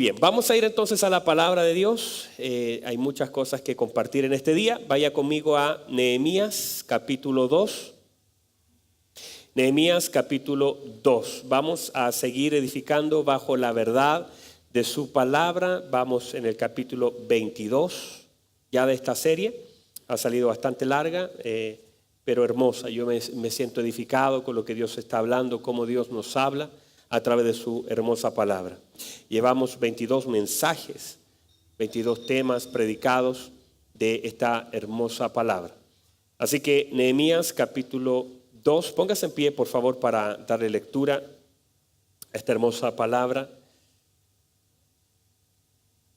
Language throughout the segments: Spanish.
bien, vamos a ir entonces a la palabra de Dios. Hay muchas cosas que compartir en este día. Vaya conmigo a Nehemías capítulo 2. Nehemías capítulo 2. Vamos a seguir edificando bajo la verdad de su palabra. Vamos en el capítulo 22 ya de esta serie. Ha salido bastante larga, pero hermosa. Yo me siento edificado con lo que Dios está hablando, cómo Dios nos habla a través de su hermosa palabra. Llevamos 22 mensajes, 22 temas predicados de esta hermosa palabra. Así que Nehemías capítulo 2, póngase en pie por favor para darle lectura a esta hermosa palabra.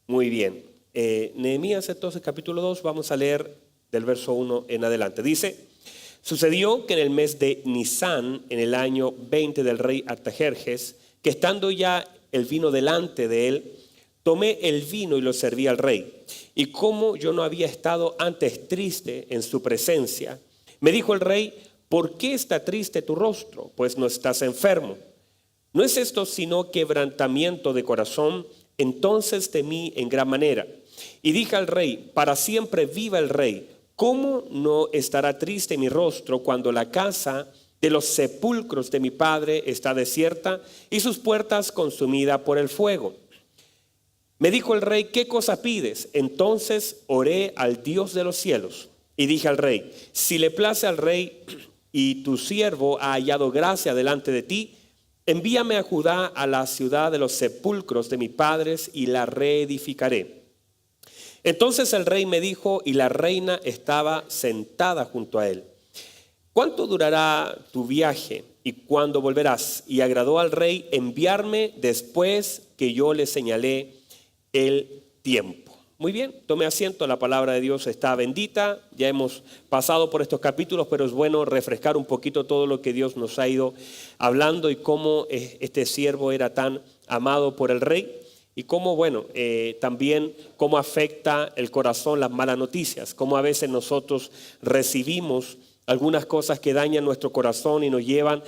Muy bien, Nehemías entonces capítulo 2, vamos a leer del verso 1 en adelante. Dice: sucedió que en el mes de Nisán, en el año 20 del rey Artajerjes, que estando ya el vino delante de él, tomé el vino y lo serví al rey. Y como yo no había estado antes triste en su presencia, me dijo el rey: ¿por qué está triste tu rostro? Pues no estás enfermo. ¿No es esto sino quebrantamiento de corazón? Entonces temí en gran manera. Y dije al rey: para siempre viva el rey. ¿Cómo no estará triste mi rostro cuando la casa de los sepulcros de mi padre está desierta y sus puertas consumidas por el fuego? Me dijo el rey: ¿qué cosa pides? Entonces oré al Dios de los cielos y dije al rey: si le place al rey y tu siervo ha hallado gracia delante de ti, envíame a Judá, a la ciudad de los sepulcros de mis padres, y la reedificaré. Entonces el rey me dijo, y la reina estaba sentada junto a él: ¿cuánto durará tu viaje y cuándo volverás? Y agradó al rey enviarme después que yo le señalé el tiempo. Muy bien, tome asiento, la palabra de Dios está bendita. Ya hemos pasado por estos capítulos, pero es bueno refrescar un poquito todo lo que Dios nos ha ido hablando y cómo este siervo era tan amado por el rey. Y cómo, también cómo afecta el corazón las malas noticias, cómo a veces nosotros recibimos algunas cosas que dañan nuestro corazón y nos llevan,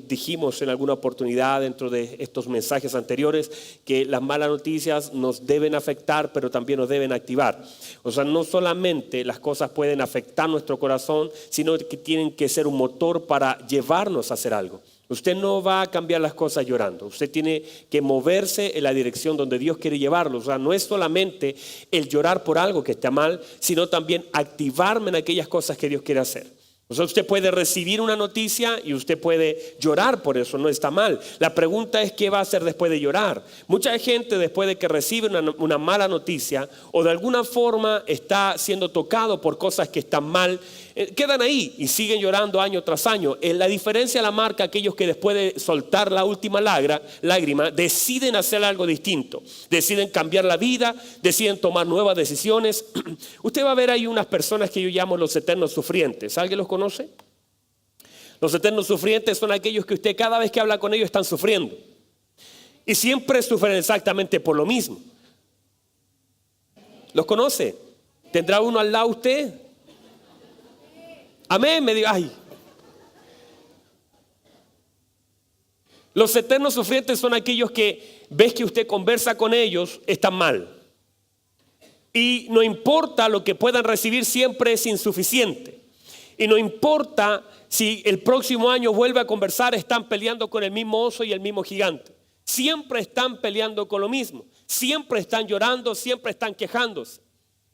dijimos en alguna oportunidad dentro de estos mensajes anteriores, que las malas noticias nos deben afectar, pero también nos deben activar. O sea, no solamente las cosas pueden afectar nuestro corazón, sino que tienen que ser un motor para llevarnos a hacer algo. Usted no va a cambiar las cosas llorando. Usted tiene que moverse en la dirección donde Dios quiere llevarlo. O sea, no es solamente el llorar por algo que está mal, sino también activarme en aquellas cosas que Dios quiere hacer. O sea, usted puede recibir una noticia y usted puede llorar por eso, no está mal. La pregunta es: ¿qué va a hacer después de llorar? Mucha gente, después de que recibe una mala noticia o de alguna forma está siendo tocado por cosas que están mal, quedan ahí y siguen llorando año tras año. La diferencia la marca aquellos que después de soltar la última lágrima deciden hacer algo distinto, deciden cambiar la vida, deciden tomar nuevas decisiones. Usted va a ver ahí unas personas que yo llamo los eternos sufrientes. ¿Alguien los conoce? Los eternos sufrientes son aquellos que usted cada vez que habla con ellos están sufriendo y siempre sufren exactamente por lo mismo. ¿Los conoce? ¿Tendrá uno al lado usted? Amén, me diga, ay. Los eternos sufrientes son aquellos que ves que usted conversa con ellos, están mal. Y no importa lo que puedan recibir, siempre es insuficiente. Y no importa si el próximo año vuelve a conversar, están peleando con el mismo oso y el mismo gigante. Siempre están peleando con lo mismo. Siempre están llorando, siempre están quejándose.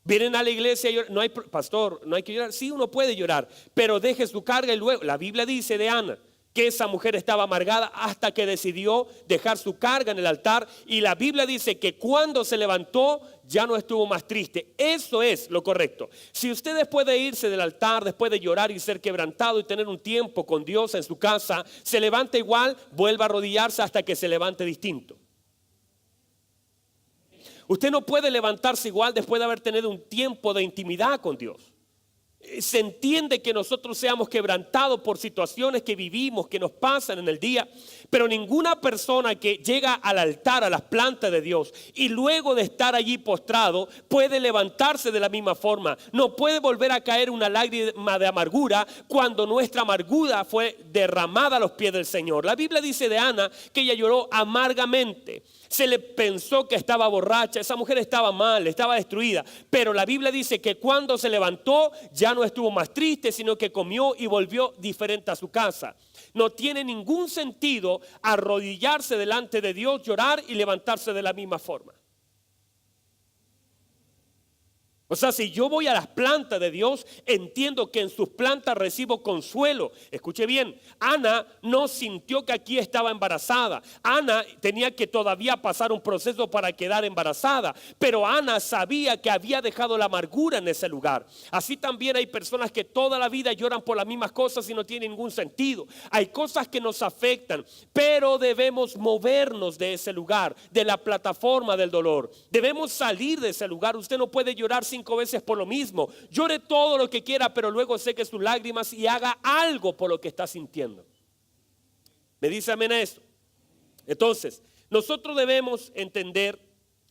Vienen a la iglesia y lloran. No hay, pastor, no hay que llorar. Sí, uno puede llorar, pero deje su carga y luego. La Biblia dice de Ana que esa mujer estaba amargada hasta que decidió dejar su carga en el altar. Y la Biblia dice que cuando se levantó ya no estuvo más triste. Eso es lo correcto. Si usted después de irse del altar, después de llorar y ser quebrantado y tener un tiempo con Dios en su casa, se levanta igual, vuelva a arrodillarse hasta que se levante distinto. Usted no puede levantarse igual después de haber tenido un tiempo de intimidad con Dios. se entiende que nosotros seamos quebrantados por situaciones que vivimos, que nos pasan en el día, pero ninguna persona que llega al altar, a las plantas de Dios, y luego de estar allí postrado, puede levantarse de la misma forma. No puede volver a caer una lágrima de amargura cuando nuestra amargura fue derramada a los pies del Señor. La Biblia dice de Ana que ella lloró amargamente. Se le pensó que estaba borracha, esa mujer estaba mal, estaba destruida. Pero la Biblia dice que cuando se levantó ya no estuvo más triste, sino que comió y volvió diferente a su casa. No tiene ningún sentido arrodillarse delante de Dios, llorar y levantarse de la misma forma. O sea, si yo voy a las plantas de Dios, entiendo que en sus plantas recibo consuelo. Escuche bien, Ana no sintió que aquí estaba embarazada. Ana tenía que todavía pasar un proceso para quedar embarazada. Pero Ana sabía que había dejado la amargura en ese lugar. Así también hay personas que toda la vida lloran por las mismas cosas y no tienen ningún sentido. Hay cosas que nos afectan, pero debemos movernos de ese lugar, de la plataforma del dolor. Debemos salir de ese lugar. Usted no puede llorar 5 veces por lo mismo. Llore todo lo que quiera, pero luego seque sus lágrimas y haga algo por lo que está sintiendo. ¿Me dice amén a eso? Entonces, nosotros debemos entender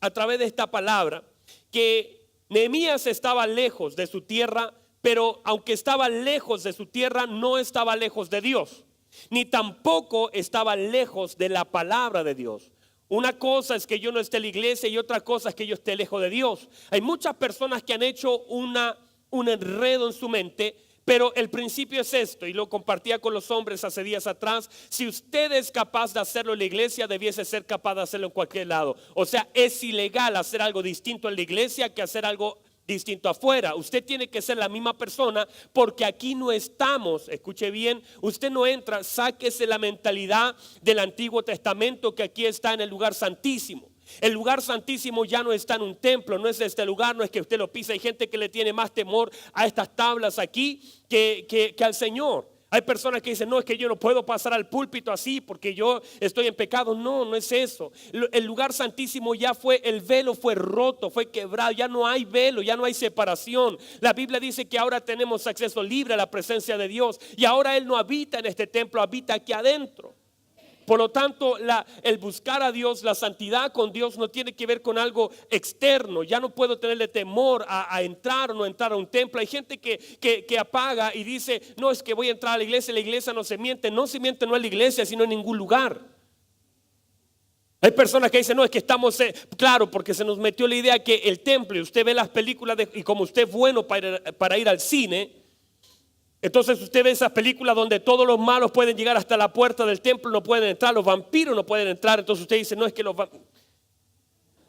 a través de esta palabra que Nehemías estaba lejos de su tierra, pero aunque estaba lejos de su tierra, no estaba lejos de Dios, ni tampoco estaba lejos de la palabra de Dios. Una cosa es que yo no esté en la iglesia y otra cosa es que yo esté lejos de Dios. Hay muchas personas que han hecho un enredo en su mente, pero el principio es esto, y lo compartía con los hombres hace días atrás. Si usted es capaz de hacerlo en la iglesia, debiese ser capaz de hacerlo en cualquier lado. O sea, es ilegal hacer algo distinto en la iglesia que hacer algo distinto afuera. Usted tiene que ser la misma persona, porque aquí no estamos, escuche bien, usted no entra, sáquese la mentalidad del Antiguo Testamento que aquí está en el lugar santísimo. El lugar santísimo ya no está en un templo, no es este lugar, no es que usted lo pisa. Hay gente que le tiene más temor a estas tablas aquí que al Señor. Hay personas que dicen, no, es que yo no puedo pasar al púlpito así porque yo estoy en pecado. No, no es eso. El lugar santísimo ya fue, el velo fue roto, fue quebrado. Ya no hay velo, ya no hay separación. La Biblia dice que ahora tenemos acceso libre a la presencia de Dios. Y ahora Él no habita en este templo, habita aquí adentro. Por lo tanto, el buscar a Dios, la santidad con Dios no tiene que ver con algo externo. Ya no puedo tenerle temor a entrar o no entrar a un templo. Hay gente que apaga y dice, no, es que voy a entrar a la iglesia no se miente. No se miente no en la iglesia, sino en ningún lugar. Hay personas que dicen, no, es que estamos, claro, porque se nos metió la idea que el templo, y usted ve las películas y como usted es bueno para ir al cine, entonces usted ve esas películas donde todos los malos pueden llegar hasta la puerta del templo, no pueden entrar, los vampiros no pueden entrar. Entonces usted dice, no, es que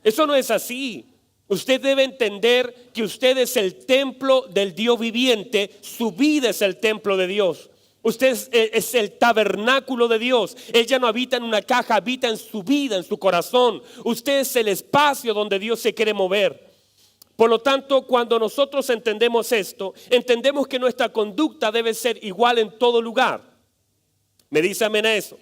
eso no es así. Usted debe entender que usted es el templo del Dios viviente, su vida es el templo de Dios. Usted es el tabernáculo de Dios. Él ya no habita en una caja, habita en su vida, en su corazón. Usted es el espacio donde Dios se quiere mover. Por lo tanto, cuando nosotros entendemos esto, entendemos que nuestra conducta debe ser igual en todo lugar. ¿Me dice amén a eso?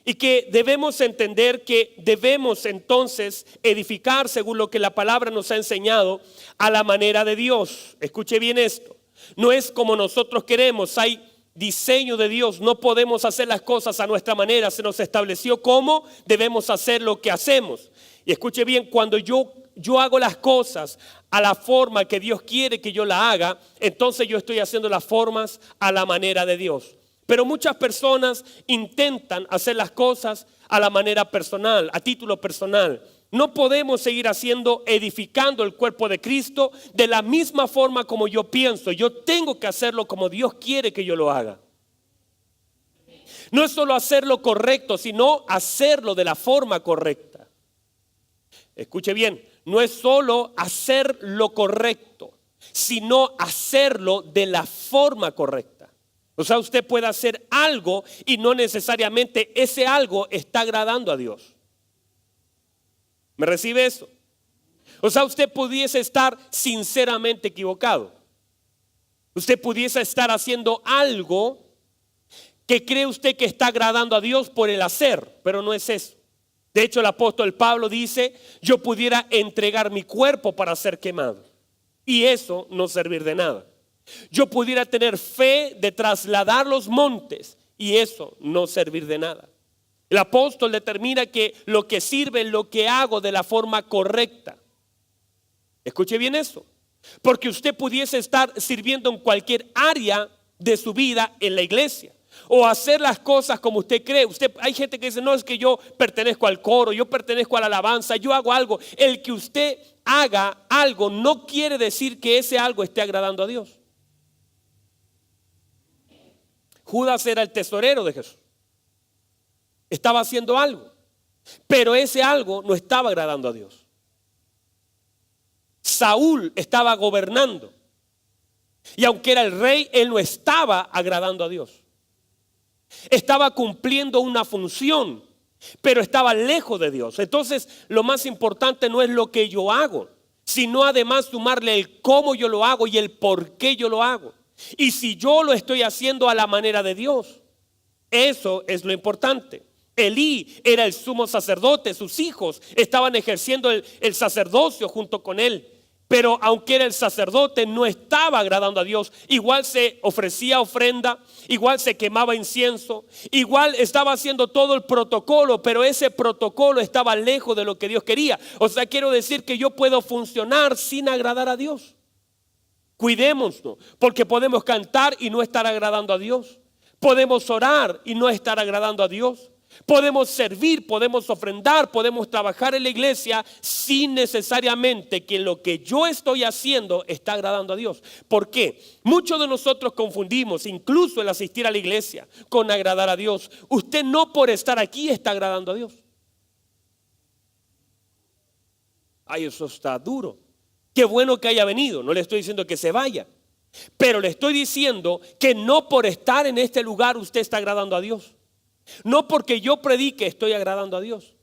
Y que debemos entender que debemos entonces edificar según lo que la palabra nos ha enseñado a la manera de Dios. Escuche bien esto. No es como nosotros queremos, hay diseño de Dios. No podemos hacer las cosas a nuestra manera. Se nos estableció cómo debemos hacer lo que hacemos. Y escuche bien, cuando yo hago las cosas a la forma que Dios quiere que yo la haga, entonces yo estoy haciendo las formas a la manera de Dios. Pero muchas personas intentan hacer las cosas a la manera personal, a título personal. No podemos seguir edificando el cuerpo de Cristo de la misma forma como yo pienso. Yo tengo que hacerlo como Dios quiere que yo lo haga. No es solo hacerlo correcto, sino hacerlo de la forma correcta. Escuche bien, no es solo hacer lo correcto, sino hacerlo de la forma correcta. O sea, usted puede hacer algo y no necesariamente ese algo está agradando a Dios. ¿Me recibe eso? O sea, usted pudiese estar sinceramente equivocado. Usted pudiese estar haciendo algo que cree usted que está agradando a Dios por el hacer, pero no es eso. De hecho, el apóstol Pablo dice, yo pudiera entregar mi cuerpo para ser quemado y eso no servir de nada. Yo pudiera tener fe de trasladar los montes y eso no servir de nada. El apóstol determina que lo que sirve es lo que hago de la forma correcta. Escuche bien eso. Porque usted pudiese estar sirviendo en cualquier área de su vida en la iglesia. O hacer las cosas como usted cree. Hay gente que dice, no, es que yo pertenezco al coro, yo pertenezco a la alabanza, yo hago algo. El que usted haga algo no quiere decir que ese algo esté agradando a Dios. Judas era el tesorero de Jesús. Estaba haciendo algo, pero ese algo no estaba agradando a Dios. Saúl estaba gobernando y aunque era el rey, él no estaba agradando a Dios. Estaba cumpliendo una función, pero estaba lejos de Dios. Entonces, lo más importante no es lo que yo hago, sino además sumarle el cómo yo lo hago y el por qué yo lo hago. Y si yo lo estoy haciendo a la manera de Dios, eso es lo importante. Elí era el sumo sacerdote, sus hijos estaban ejerciendo el sacerdocio junto con él. Pero aunque era el sacerdote, no estaba agradando a Dios. Igual se ofrecía ofrenda, igual se quemaba incienso, igual estaba haciendo todo el protocolo, pero ese protocolo estaba lejos de lo que Dios quería. O sea, quiero decir que yo puedo funcionar sin agradar a Dios. Cuidémonos, porque podemos cantar y no estar agradando a Dios. Podemos orar y no estar agradando a Dios. Podemos servir, podemos ofrendar, podemos trabajar en la iglesia sin necesariamente que lo que yo estoy haciendo está agradando a Dios. ¿Por qué? Muchos de nosotros confundimos incluso el asistir a la iglesia con agradar a Dios. Usted no por estar aquí está agradando a Dios. Ay, eso está duro. Qué bueno que haya venido, no le estoy diciendo que se vaya, pero le estoy diciendo que no por estar en este lugar usted está agradando a Dios. No porque yo predique estoy agradando a Dios.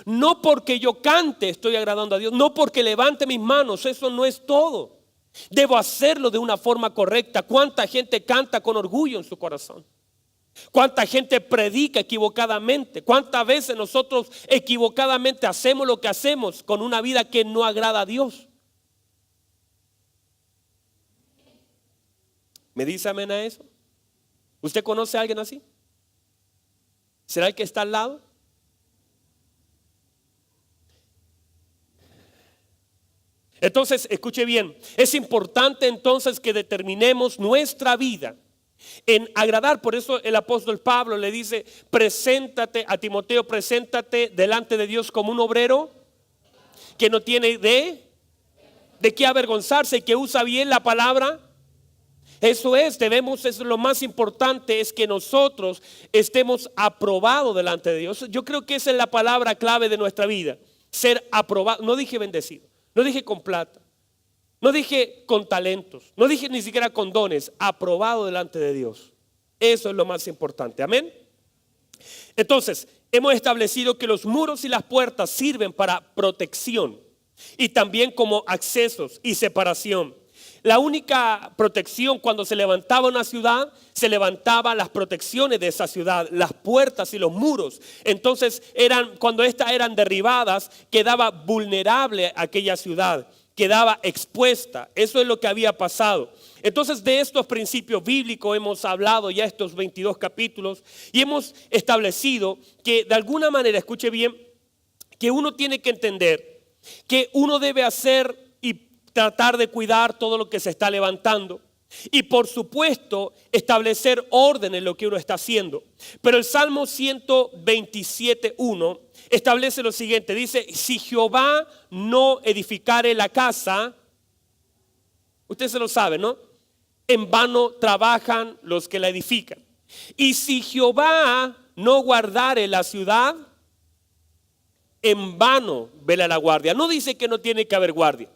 No porque yo cante estoy agradando a Dios. No porque levante mis manos, eso no es todo. Debo hacerlo de una forma correcta. ¿Cuánta gente canta con orgullo en su corazón? ¿Cuánta gente predica equivocadamente? ¿Cuántas veces nosotros equivocadamente hacemos lo que hacemos con una vida que no agrada a Dios? ¿Me dice amén a eso? ¿Usted conoce a alguien así? ¿Será el que está al lado? Entonces, escuche bien, es importante entonces que determinemos nuestra vida en agradar. Por eso el apóstol Pablo le dice, preséntate a Timoteo, preséntate delante de Dios como un obrero que no tiene de qué avergonzarse, que usa bien la palabra. Eso es lo más importante, es que nosotros estemos aprobados delante de Dios. Yo creo que esa es la palabra clave de nuestra vida, ser aprobado. No dije bendecido, no dije con plata, no dije con talentos, no dije ni siquiera con dones, aprobado delante de Dios. Eso es lo más importante, amén. Entonces, hemos establecido que los muros y las puertas sirven para protección y también como accesos y separación. La única protección cuando se levantaba una ciudad, se levantaban las protecciones de esa ciudad, las puertas y los muros. Entonces cuando estas eran derribadas, quedaba vulnerable aquella ciudad, quedaba expuesta. Eso es lo que había pasado. Entonces de estos principios bíblicos hemos hablado ya estos 22 capítulos y hemos establecido que de alguna manera, escuche bien, que uno tiene que entender que uno debe hacer y tratar de cuidar todo lo que se está levantando y por supuesto establecer orden en lo que uno está haciendo. Pero el Salmo 127:1 establece lo siguiente, dice, si Jehová no edificare la casa, usted se lo sabe, ¿no? En vano trabajan los que la edifican. Y si Jehová no guardare la ciudad, en vano vela la guardia. No dice que no tiene que haber guardia.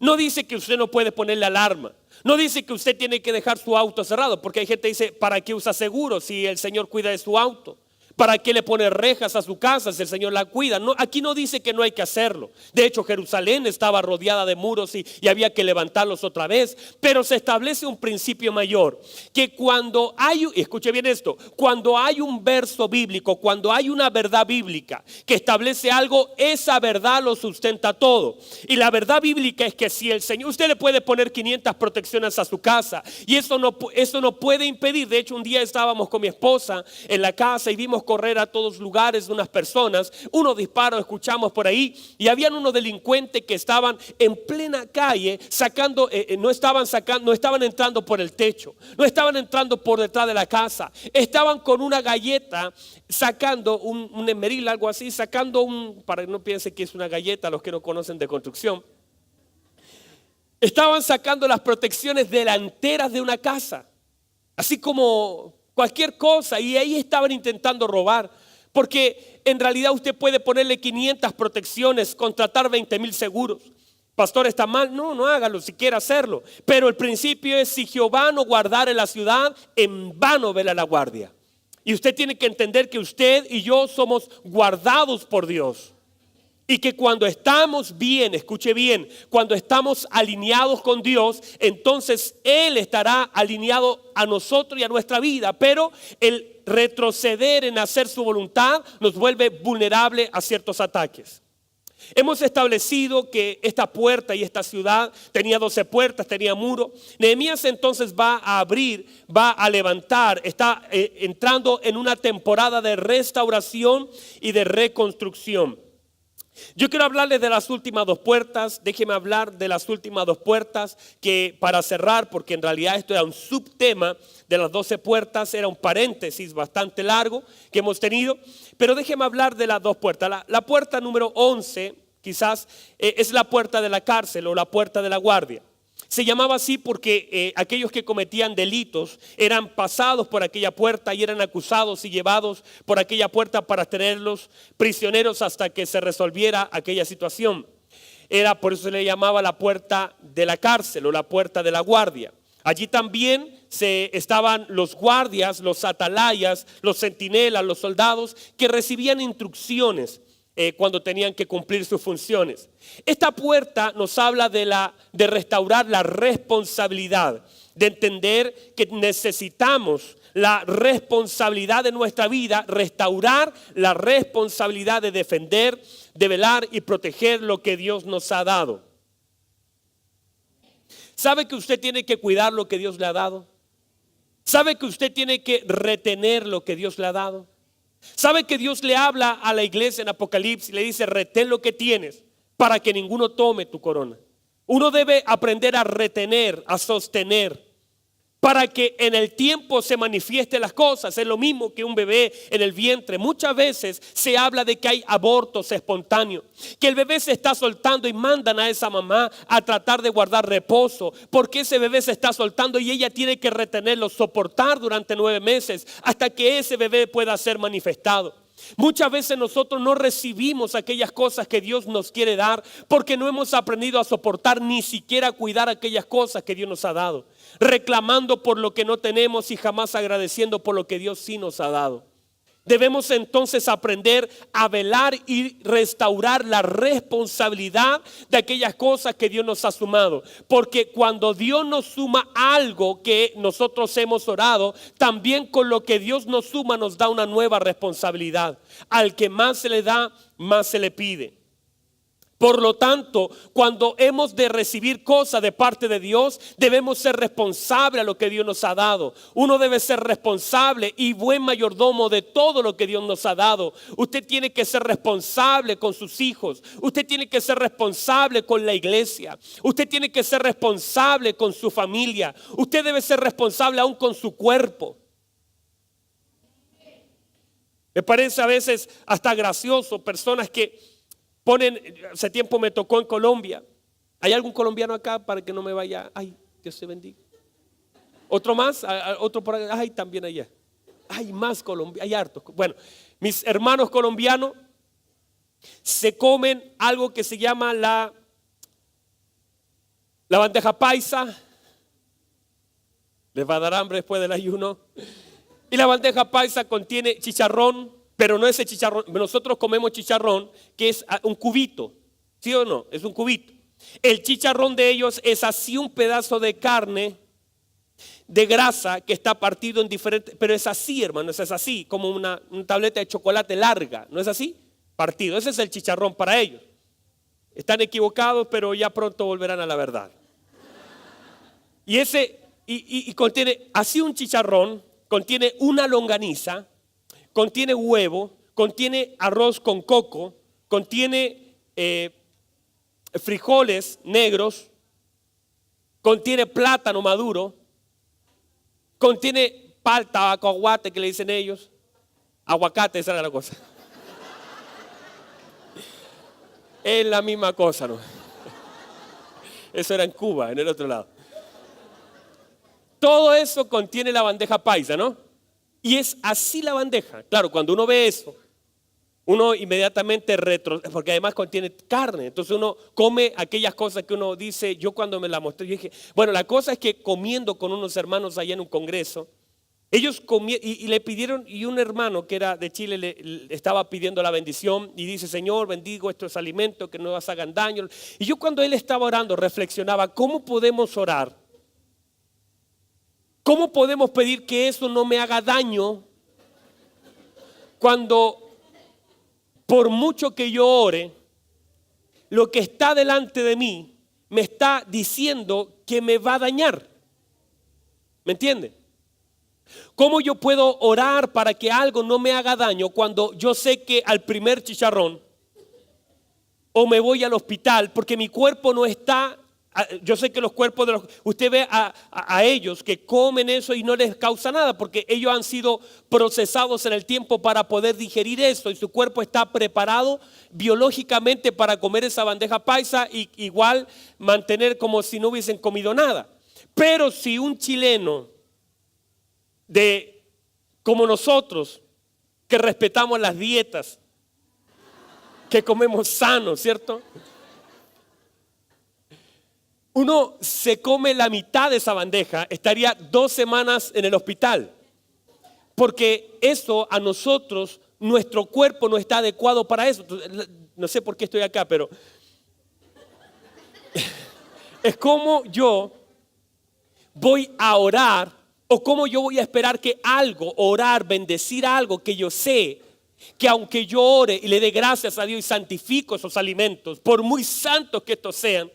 No dice que usted no puede ponerle alarma. No dice que usted tiene que dejar su auto cerrado, porque hay gente que dice, ¿para qué usa seguro si el Señor cuida de su auto? ¿Para qué le pone rejas a su casa si el Señor la cuida? No, aquí no dice que no hay que hacerlo. De hecho, Jerusalén estaba rodeada de muros y había que levantarlos otra vez. Pero se establece un principio mayor, que cuando hay, escuche bien esto, cuando hay un verso bíblico, cuando hay una verdad bíblica que establece algo, esa verdad lo sustenta todo. Y la verdad bíblica es que si el Señor, usted le puede poner 500 protecciones a su casa y eso no puede impedir. De hecho, un día estábamos con mi esposa en la casa y vimos correr a todos lugares de unas personas, unos disparos escuchamos por ahí y habían unos delincuentes que estaban en plena calle sacando, no estaban entrando por el techo, no estaban entrando por detrás de la casa, estaban con una galleta sacando un esmeril, algo así, sacando para que no piense que es una galleta los que no conocen de construcción, estaban sacando las protecciones delanteras de una casa, así como cualquier cosa, y ahí estaban intentando robar. Porque en realidad usted puede ponerle 500 protecciones, contratar 20,000 seguros. Pastor, ¿está mal? No, no hágalo si quiere hacerlo. Pero el principio es: si Jehová no guardare la ciudad, en vano vela la guardia. Y usted tiene que entender que usted y yo somos guardados por Dios. Y que cuando estamos bien, escuche bien, cuando estamos alineados con Dios, entonces Él estará alineado a nosotros y a nuestra vida. Pero el retroceder en hacer su voluntad nos vuelve vulnerable a ciertos ataques. Hemos establecido que esta puerta y esta ciudad tenía 12 puertas, tenía muro. Nehemías entonces va a abrir, va a levantar, está entrando en una temporada de restauración y de reconstrucción. Yo quiero hablarles de las últimas dos puertas. Déjeme hablar de las últimas dos puertas, que para cerrar, porque en realidad esto era un subtema de las 12 puertas, era un paréntesis bastante largo que hemos tenido, pero déjeme hablar de las dos puertas. La puerta número 11 quizás es la puerta de la cárcel o la puerta de la guardia. Se llamaba así porque aquellos que cometían delitos eran pasados por aquella puerta y eran acusados y llevados por aquella puerta para tenerlos prisioneros hasta que se resolviera aquella situación. Por eso se le llamaba la puerta de la cárcel o la puerta de la guardia. Allí también estaban los guardias, los atalayas, los centinelas, los soldados que recibían instrucciones cuando tenían que cumplir sus funciones. Esta puerta nos habla de restaurar la responsabilidad, de entender que necesitamos la responsabilidad de nuestra vida, restaurar la responsabilidad de defender, de velar y proteger lo que Dios nos ha dado. ¿Sabe que usted tiene que cuidar lo que Dios le ha dado? ¿Sabe que usted tiene que retener lo que Dios le ha dado? ¿Sabe que Dios le habla a la iglesia en Apocalipsis y le dice: retén lo que tienes para que ninguno tome tu corona? Uno debe aprender a retener, a sostener, para que en el tiempo se manifiesten las cosas. Es lo mismo que un bebé en el vientre. Muchas veces se habla de que hay abortos espontáneos, que el bebé se está soltando y mandan a esa mamá a tratar de guardar reposo, porque ese bebé se está soltando y ella tiene que retenerlo, soportar durante 9 meses hasta que ese bebé pueda ser manifestado. Muchas veces nosotros no recibimos aquellas cosas que Dios nos quiere dar porque no hemos aprendido a soportar, ni siquiera a cuidar aquellas cosas que Dios nos ha dado, reclamando por lo que no tenemos y jamás agradeciendo por lo que Dios sí nos ha dado. Debemos entonces aprender a velar y restaurar la responsabilidad de aquellas cosas que Dios nos ha sumado. Porque cuando Dios nos suma algo que nosotros hemos orado, también con lo que Dios nos suma nos da una nueva responsabilidad. Al que más se le da, más se le pide. Por lo tanto, cuando hemos de recibir cosas de parte de Dios, debemos ser responsables a lo que Dios nos ha dado. Uno debe ser responsable y buen mayordomo de todo lo que Dios nos ha dado. Usted tiene que ser responsable con sus hijos. Usted tiene que ser responsable con la iglesia. Usted tiene que ser responsable con su familia. Usted debe ser responsable aún con su cuerpo. Me parece a veces hasta gracioso personas que hace tiempo me tocó en Colombia. ¿Hay algún colombiano acá para que no me vaya? Ay, Dios se bendiga. Otro más, otro por acá. Ay, también allá. Hay más colombianos, hay hartos. Bueno, mis hermanos colombianos se comen algo que se llama la bandeja paisa. Les va a dar hambre después del ayuno. Y la bandeja paisa contiene chicharrón, pero no ese chicharrón. Nosotros comemos chicharrón que es un cubito, ¿sí o no? Es un cubito. El chicharrón de ellos es así, un pedazo de carne, de grasa que está partido en diferentes, pero es así, hermanos, es así, como una tableta de chocolate larga, ¿no es así? Partido, ese es el chicharrón para ellos. Están equivocados, pero ya pronto volverán a la verdad. Y ese, y contiene así un chicharrón, contiene una longaniza, contiene huevo, contiene arroz con coco, contiene frijoles negros, contiene plátano maduro, contiene palta, aguacate que le dicen ellos, aguacate, esa era la cosa. Es la misma cosa, ¿no? Eso era en Cuba, en el otro lado. Todo eso contiene la bandeja paisa, ¿no? Y es así la bandeja. Claro, cuando uno ve eso, uno inmediatamente porque además contiene carne. Entonces uno come aquellas cosas que uno dice. Yo cuando me la mostré, yo dije, bueno, la cosa es que comiendo con unos hermanos allá en un congreso, ellos comieron y le pidieron, y un hermano que era de Chile le estaba pidiendo la bendición y dice, Señor, bendigo estos alimentos que no nos hagan daño. Y yo cuando él estaba orando reflexionaba, ¿cómo podemos orar? ¿Cómo podemos pedir que eso no me haga daño cuando por mucho que yo ore, lo que está delante de mí me está diciendo que me va a dañar? ¿Me entiende? ¿Cómo yo puedo orar para que algo no me haga daño cuando yo sé que al primer chicharrón o me voy al hospital porque mi cuerpo no está? Yo sé que los cuerpos de usted ve a ellos que comen eso y no les causa nada porque ellos han sido procesados en el tiempo para poder digerir eso y su cuerpo está preparado biológicamente para comer esa bandeja paisa y igual mantener como si no hubiesen comido nada. Pero si un chileno como nosotros, que respetamos las dietas, que comemos sano, ¿cierto? Uno se come la mitad de esa bandeja, estaría 2 semanas en el hospital. Porque eso a nosotros, nuestro cuerpo no está adecuado para eso. No sé por qué estoy acá, pero es como yo voy a orar o como yo voy a esperar que algo, orar, bendecir algo que yo sé que aunque yo ore y le dé gracias a Dios y santifico esos alimentos, por muy santos que estos sean,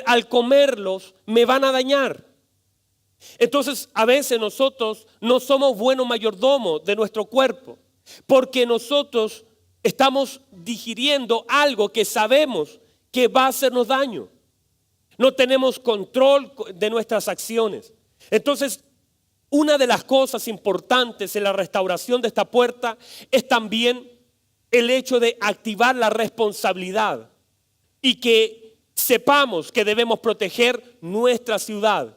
al comerlos me van a dañar. Entonces a veces nosotros no somos buenos mayordomos de nuestro cuerpo porque nosotros estamos digiriendo algo que sabemos que va a hacernos daño. No tenemos control de nuestras acciones. Entonces una de las cosas importantes en la restauración de esta puerta es también el hecho de activar la responsabilidad y que sepamos que debemos proteger nuestra ciudad.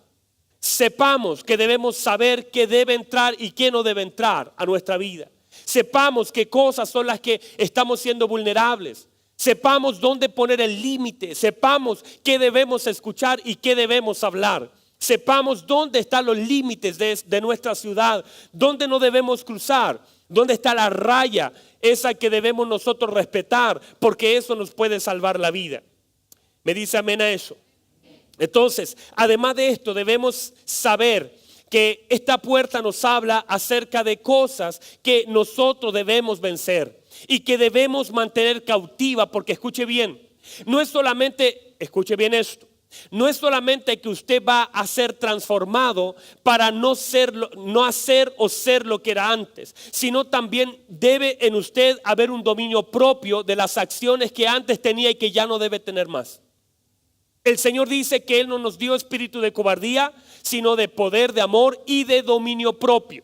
Sepamos que debemos saber qué debe entrar y qué no debe entrar a nuestra vida. Sepamos qué cosas son las que estamos siendo vulnerables. Sepamos dónde poner el límite. Sepamos qué debemos escuchar y qué debemos hablar. Sepamos dónde están los límites de nuestra ciudad, dónde no debemos cruzar, dónde está la raya esa que debemos nosotros respetar, porque eso nos puede salvar la vida. ¿Me dice amén a eso? Entonces, además de esto, debemos saber que esta puerta nos habla acerca de cosas que nosotros debemos vencer y que debemos mantener cautiva, porque escuche bien, no es solamente, escuche bien esto, no es solamente que usted va a ser transformado para no hacer o ser lo que era antes, sino también debe en usted haber un dominio propio de las acciones que antes tenía y que ya no debe tener más. El Señor dice que Él no nos dio espíritu de cobardía, sino de poder, de amor y de dominio propio.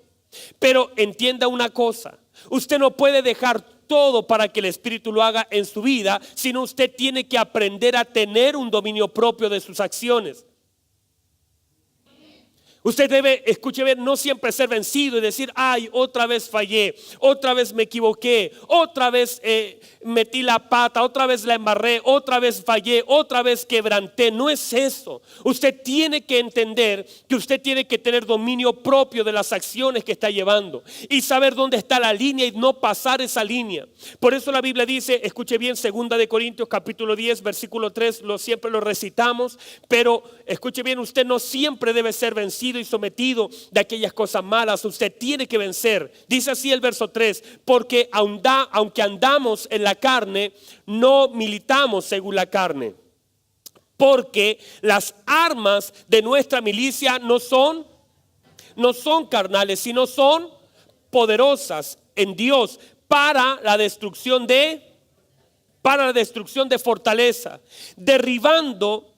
Pero entienda una cosa, usted no puede dejar todo para que el Espíritu lo haga en su vida, sino usted tiene que aprender a tener un dominio propio de sus acciones. Usted debe, escuche bien, no siempre ser vencido y decir, ay, otra vez fallé, otra vez me equivoqué, otra vez metí la pata, otra vez la embarré, otra vez fallé, otra vez quebranté. No es eso. Usted tiene que entender que usted tiene que tener dominio propio de las acciones que está llevando y saber dónde está la línea y no pasar esa línea. Por eso la Biblia dice, escuche bien, 2 de Corintios capítulo 10, versículo 3, siempre lo recitamos, pero escuche bien, usted no siempre debe ser vencido y sometido de aquellas cosas malas. Usted tiene que vencer. Dice así el verso 3, porque aunque andamos en la carne, no militamos según la carne, porque las armas de nuestra milicia no son carnales, sino son poderosas en Dios para la destrucción de fortaleza, derribando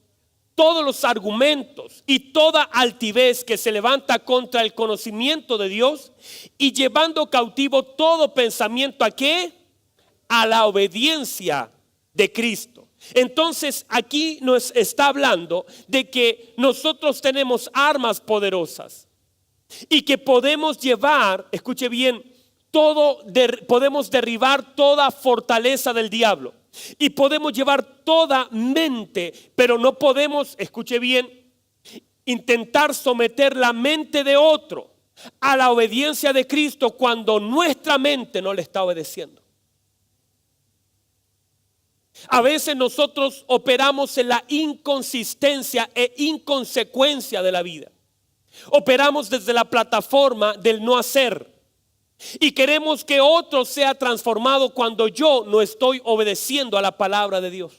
todos los argumentos y toda altivez que se levanta contra el conocimiento de Dios y llevando cautivo todo pensamiento ¿a qué? A la obediencia de Cristo. Entonces aquí nos está hablando de que nosotros tenemos armas poderosas y que podemos llevar, escuche bien, podemos derribar toda fortaleza del diablo. Y podemos llevar toda mente, pero no podemos, escuche bien, intentar someter la mente de otro a la obediencia de Cristo cuando nuestra mente no le está obedeciendo. A veces nosotros operamos en la inconsistencia e inconsecuencia de la vida. Operamos desde la plataforma del no hacer. Y queremos que otro sea transformado cuando yo no estoy obedeciendo a la palabra de Dios.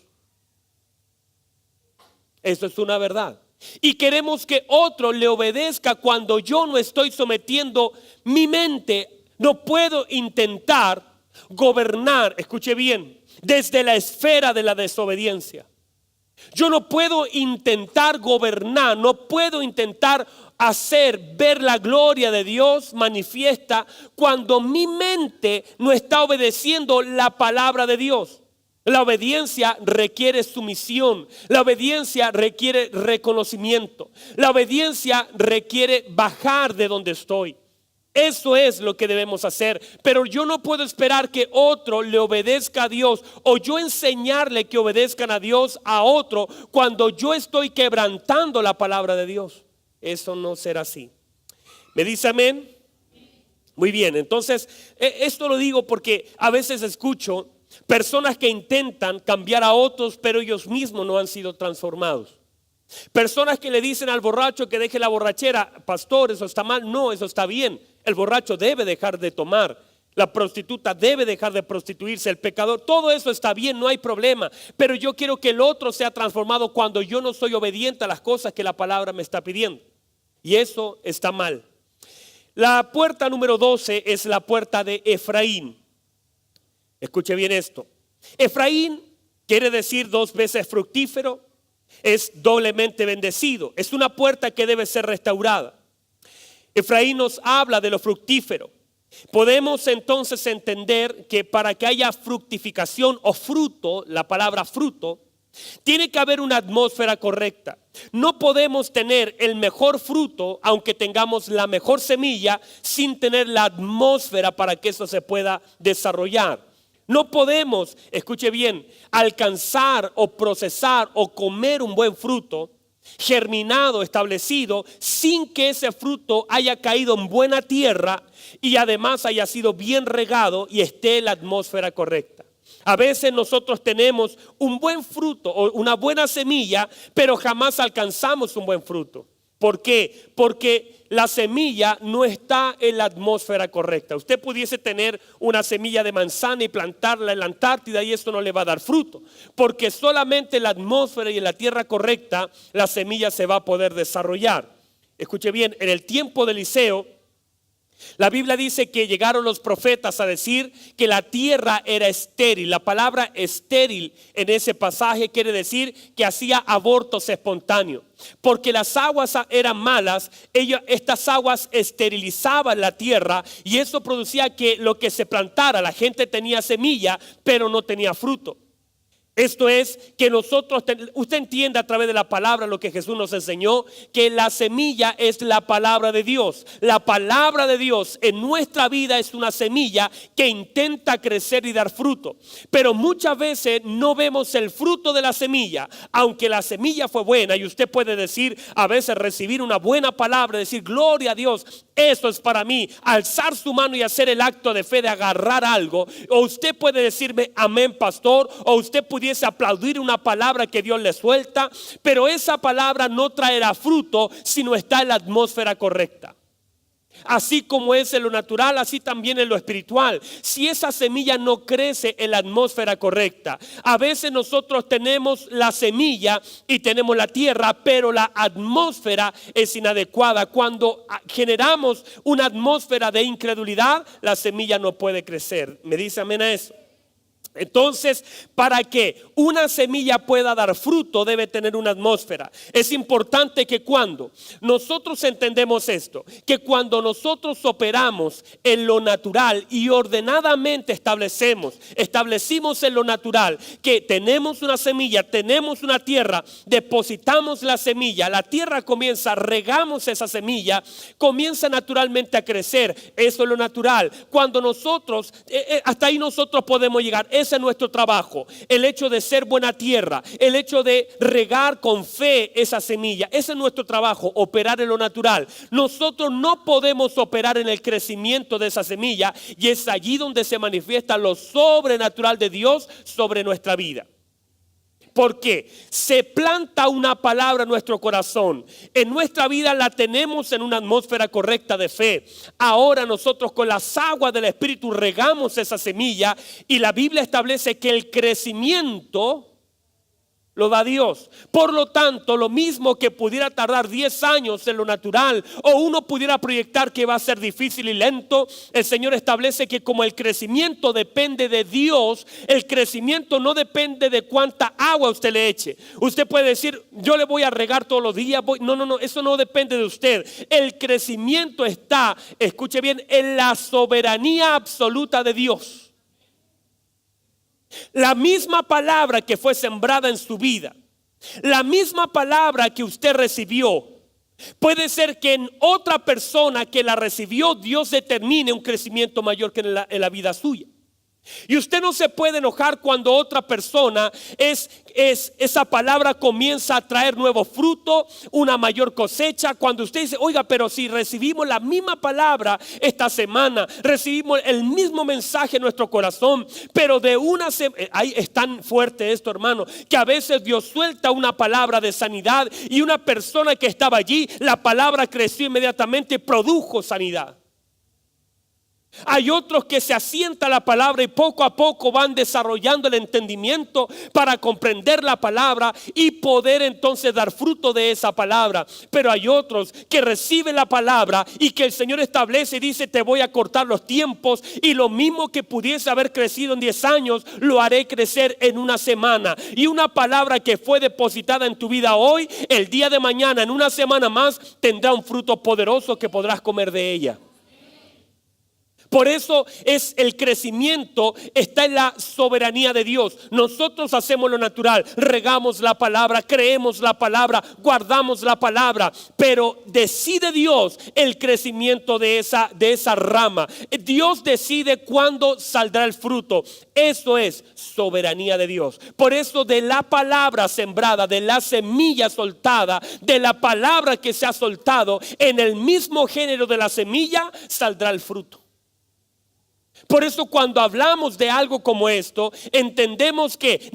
Eso es una verdad. Y queremos que otro le obedezca cuando yo no estoy sometiendo mi mente. No puedo intentar gobernar, escuche bien, desde la esfera de la desobediencia. Yo no puedo intentar gobernar, no puedo intentar hacer ver la gloria de Dios manifiesta cuando mi mente no está obedeciendo la palabra de Dios. La obediencia requiere sumisión, la obediencia requiere reconocimiento, la obediencia requiere bajar de donde estoy. Eso es lo que debemos hacer, pero yo no puedo esperar que otro le obedezca a Dios o yo enseñarle que obedezcan a Dios a otro cuando yo estoy quebrantando la palabra de Dios. Eso no será así. ¿Me dice amén? Muy bien, entonces esto lo digo porque a veces escucho personas que intentan cambiar a otros, pero ellos mismos no han sido transformados. Personas que le dicen al borracho que deje la borrachera. Pastor, eso está mal. No, eso está bien. El borracho debe dejar de tomar. La prostituta debe dejar de prostituirse. El pecador, todo eso está bien, no hay problema. Pero yo quiero que el otro sea transformado cuando yo no soy obediente a las cosas que la palabra me está pidiendo. Y eso está mal. La puerta número 12 es la puerta de Efraín. Escuche bien esto. Efraín quiere decir 2 veces fructífero. Es doblemente bendecido. Es una puerta que debe ser restaurada. Efraín nos habla de lo fructífero. Podemos entonces entender que para que haya fructificación o fruto, la palabra fruto, tiene que haber una atmósfera correcta. No podemos tener el mejor fruto aunque tengamos la mejor semilla sin tener la atmósfera para que eso se pueda desarrollar. No podemos, escuche bien, alcanzar o procesar o comer un buen fruto germinado, establecido, sin que ese fruto haya caído en buena tierra y además haya sido bien regado y esté en la atmósfera correcta. A veces nosotros tenemos un buen fruto o una buena semilla, pero jamás alcanzamos un buen fruto. ¿Por qué? Porque la semilla no está en la atmósfera correcta. Usted pudiese tener una semilla de manzana y plantarla en la Antártida y esto no le va a dar fruto. Porque solamente en la atmósfera y en la tierra correcta la semilla se va a poder desarrollar. Escuche bien, en el tiempo de Eliseo, la Biblia dice que llegaron los profetas a decir que la tierra era estéril. La palabra estéril en ese pasaje quiere decir que hacía abortos espontáneos. Porque las aguas eran malas, estas aguas esterilizaban la tierra y eso producía que lo que se plantara, la gente tenía semilla, pero no tenía fruto. Esto es que nosotros, usted entiende a través de la palabra lo que Jesús nos enseñó, que la semilla es la palabra de Dios. La palabra de Dios en nuestra vida es una semilla que intenta crecer y dar fruto. Pero muchas veces no vemos el fruto de la semilla, aunque la semilla fue buena. Y usted puede decir, a veces recibir una buena palabra, decir gloria a Dios, eso es para mí. Alzar su mano y hacer el acto de fe de agarrar algo. O usted puede decirme amén, pastor, o usted pudiese aplaudir una palabra que Dios le suelta, pero esa palabra no traerá fruto si no está en la atmósfera correcta. Así como es en lo natural, así también en lo espiritual. Si esa semilla no crece en la atmósfera correcta, a veces nosotros tenemos la semilla y tenemos la tierra, pero la atmósfera es inadecuada. Cuando generamos una atmósfera de incredulidad, la semilla no puede crecer. ¿Me dice amén a eso? Entonces, para que una semilla pueda dar fruto, debe tener una atmósfera. Es importante que cuando nosotros entendemos esto, que cuando nosotros operamos en lo natural y ordenadamente establecimos en lo natural que tenemos una semilla, tenemos una tierra, depositamos la semilla, la tierra comienza, regamos esa semilla, comienza naturalmente a crecer. Eso es lo natural. Cuando nosotros, hasta ahí nosotros podemos llegar. Ese es nuestro trabajo, el hecho de ser buena tierra, el hecho de regar con fe esa semilla. Ese es nuestro trabajo, operar en lo natural. Nosotros no podemos operar en el crecimiento de esa semilla, y es allí donde se manifiesta lo sobrenatural de Dios sobre nuestra vida. Porque se planta una palabra en nuestro corazón. En nuestra vida la tenemos en una atmósfera correcta de fe. Ahora nosotros con las aguas del Espíritu regamos esa semilla, y la Biblia establece que el crecimiento lo da Dios. Por lo tanto, lo mismo que pudiera tardar 10 años en lo natural, o uno pudiera proyectar que va a ser difícil y lento, el Señor establece que como el crecimiento depende de Dios, el crecimiento no depende de cuánta agua usted le eche. Usted puede decir, yo le voy a regar todos los días. No, eso no depende de usted. El crecimiento está, escuche bien, en la soberanía absoluta de Dios. La misma palabra que fue sembrada en su vida, la misma palabra que usted recibió, puede ser que en otra persona que la recibió, Dios determine un crecimiento mayor que en la vida suya. Y usted no se puede enojar cuando otra persona esa palabra comienza a traer nuevo fruto, una mayor cosecha. Cuando usted dice, oiga, pero si recibimos la misma palabra esta semana, recibimos el mismo mensaje en nuestro corazón, pero de una semana, ahí es tan fuerte esto, hermano, que a veces Dios suelta una palabra de sanidad, y una persona que estaba allí, la palabra creció inmediatamente y produjo sanidad. Hay otros que se asienta la palabra y poco a poco van desarrollando el entendimiento para comprender la palabra y poder entonces dar fruto de esa palabra. Pero hay otros que reciben la palabra y que el Señor establece y dice, te voy a cortar los tiempos, y lo mismo que pudiese haber crecido en 10 años, lo haré crecer en una semana. Y una palabra que fue depositada en tu vida hoy, el día de mañana, en una semana más, tendrá un fruto poderoso que podrás comer de ella. Por eso es el crecimiento, está en la soberanía de Dios. Nosotros hacemos lo natural, regamos la palabra, creemos la palabra, guardamos la palabra, pero decide Dios el crecimiento de esa rama. Dios decide cuándo saldrá el fruto. Eso es soberanía de Dios. Por eso de la palabra sembrada, de la semilla soltada, de la palabra que se ha soltado, en el mismo género de la semilla saldrá el fruto. Por eso cuando hablamos de algo como esto, entendemos que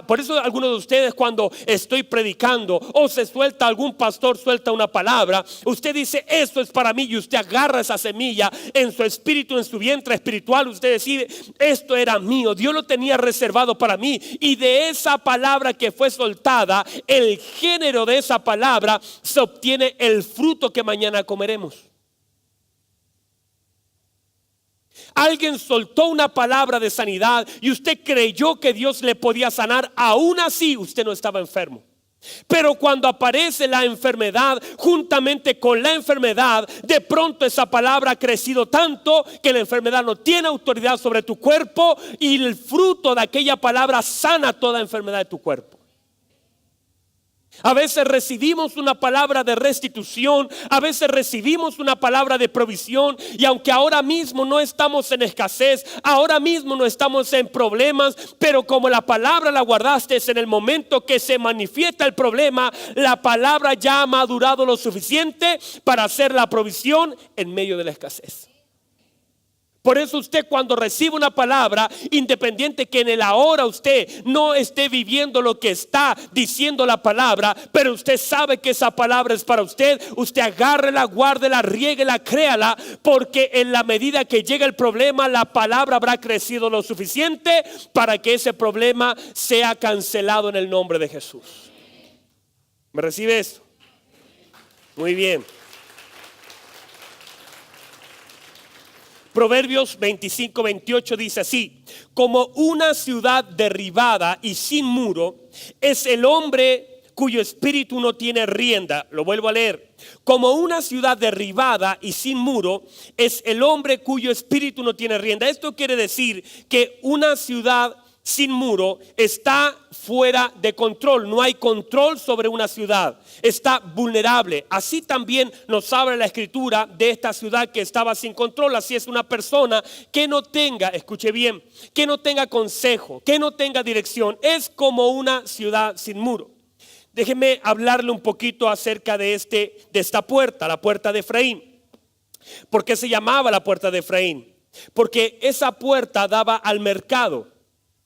por eso algunos de ustedes, cuando estoy predicando o se suelta, algún pastor suelta una palabra, usted dice, esto es para mí, y usted agarra esa semilla en su espíritu, en su vientre espiritual. Usted decide, esto era mío, Dios lo tenía reservado para mí, y de esa palabra que fue soltada, el género de esa palabra, se obtiene el fruto que mañana comeremos. Alguien soltó una palabra de sanidad y usted creyó que Dios le podía sanar. Aún así usted no estaba enfermo. Pero cuando aparece la enfermedad, juntamente con la enfermedad, de pronto esa palabra ha crecido tanto que la enfermedad no tiene autoridad sobre tu cuerpo, y el fruto de aquella palabra sana toda enfermedad de tu cuerpo. A veces recibimos una palabra de restitución, a veces recibimos una palabra de provisión, y aunque ahora mismo no estamos en escasez, ahora mismo no estamos en problemas, pero como la palabra la guardaste en el momento que se manifiesta el problema, la palabra ya ha madurado lo suficiente para hacer la provisión en medio de la escasez. Por eso usted, cuando recibe una palabra, independiente que en el ahora usted no esté viviendo lo que está diciendo la palabra, pero usted sabe que esa palabra es para usted, usted agárrela, guárdela, riéguela, créala, porque en la medida que llega el problema, la palabra habrá crecido lo suficiente para que ese problema sea cancelado en el nombre de Jesús. ¿Me recibe eso? Muy bien. Proverbios 25-28 dice así: como una ciudad derribada y sin muro es el hombre cuyo espíritu no tiene rienda. Lo vuelvo a leer. Como una ciudad derribada y sin muro es el hombre cuyo espíritu no tiene rienda. Esto quiere decir que una ciudad sin muro está fuera de control. No hay control sobre una ciudad, está vulnerable. Así también nos habla la escritura de esta ciudad que estaba sin control. Así es una persona que no tenga, escuche bien, que no tenga consejo, que no tenga dirección. Es como una ciudad sin muro. Déjeme hablarle un poquito acerca de esta puerta, la puerta de Efraín. ¿Por qué se llamaba la puerta de Efraín? Porque esa puerta daba al mercado.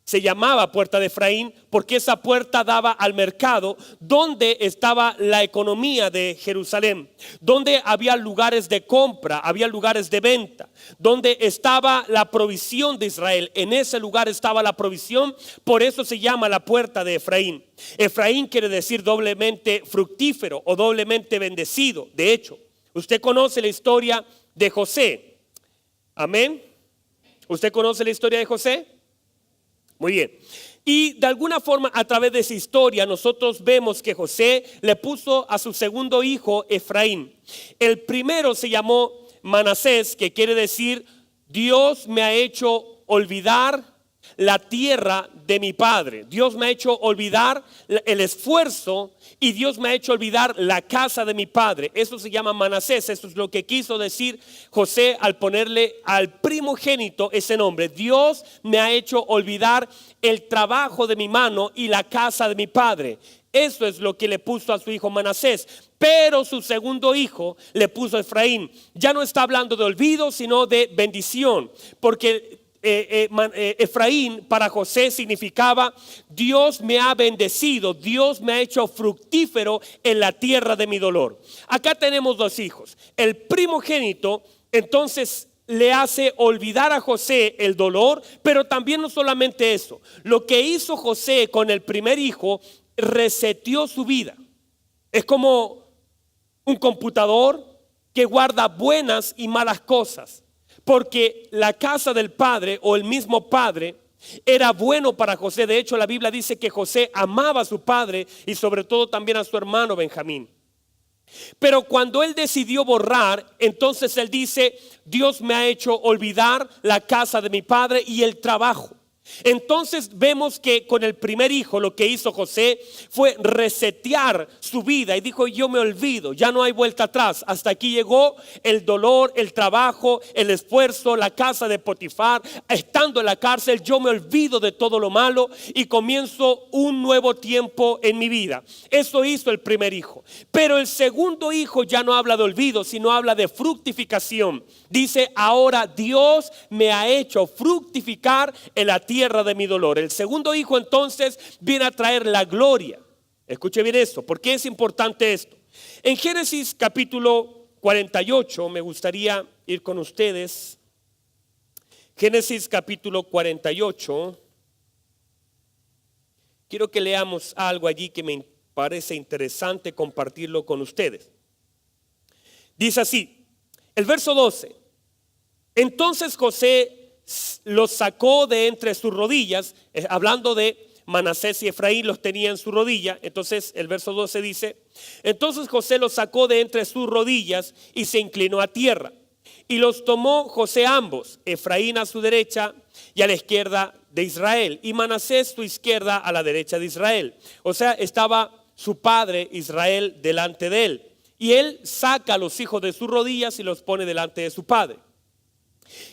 Se llamaba puerta de Efraín porque esa puerta daba al mercado, donde estaba la economía de Jerusalén, donde había lugares de compra, había lugares de venta, donde estaba la provisión de Israel. En ese lugar estaba la provisión, por eso se llama la puerta de Efraín. Efraín quiere decir doblemente fructífero o doblemente bendecido. De hecho, usted conoce la historia de José. Amén. ¿Usted conoce la historia de José? Muy bien. Y de alguna forma, a través de esa historia, nosotros vemos que José le puso a su segundo hijo Efraín. El primero se llamó Manasés, que quiere decir: Dios me ha hecho olvidar la tierra de mi padre. Dios me ha hecho olvidar el esfuerzo, y Dios me ha hecho olvidar la casa de mi padre. Eso se llama Manasés. Eso es lo que quiso decir José al ponerle al primogénito ese nombre. Dios me ha hecho olvidar el trabajo de mi mano y la casa de mi padre. Eso es lo que le puso a su hijo Manasés. Pero su segundo hijo le puso Efraín. Ya no está hablando de olvido, sino de bendición, porque Efraín para José significaba: Dios me ha bendecido, Dios me ha hecho fructífero en la tierra de mi dolor. Acá tenemos dos hijos. El primogénito entonces le hace olvidar a José el dolor, pero también no solamente eso. Lo que hizo José con el primer hijo reseteó su vida. Es como un computador que guarda buenas y malas cosas. Porque la casa del padre o el mismo padre era bueno para José. De hecho, la Biblia dice que José amaba a su padre y sobre todo también a su hermano Benjamín. Pero cuando él decidió borrar, entonces él dice: Dios me ha hecho olvidar la casa de mi padre y el trabajo. Entonces vemos que con el primer hijo lo que hizo José fue resetear su vida y dijo: yo me olvido, ya no hay vuelta atrás. Hasta aquí llegó el dolor, el trabajo, el esfuerzo, la casa de Potifar. Estando en la cárcel, yo me olvido de todo lo malo y comienzo un nuevo tiempo en mi vida. Eso hizo el primer hijo. Pero el segundo hijo ya no habla de olvido, sino habla de fructificación. Dice: ahora Dios me ha hecho fructificar en la tierra de mi dolor. El segundo hijo entonces viene a traer la gloria. Escuche bien esto, ¿por qué es importante esto? En Génesis capítulo 48, me gustaría ir con ustedes. Génesis capítulo 48. Quiero que leamos algo allí que me parece interesante compartirlo con ustedes. Dice así, el verso 12: entonces José los sacó de entre sus rodillas, hablando de Manasés y Efraín los tenía en su rodilla. Entonces el verso 12 dice: entonces José los sacó de entre sus rodillas y se inclinó a tierra. Y los tomó José ambos, Efraín a su derecha y a la izquierda de Israel, y Manasés su izquierda a la derecha de Israel. O sea, estaba su padre Israel delante de él. Y él saca a los hijos de sus rodillas y los pone delante de su padre.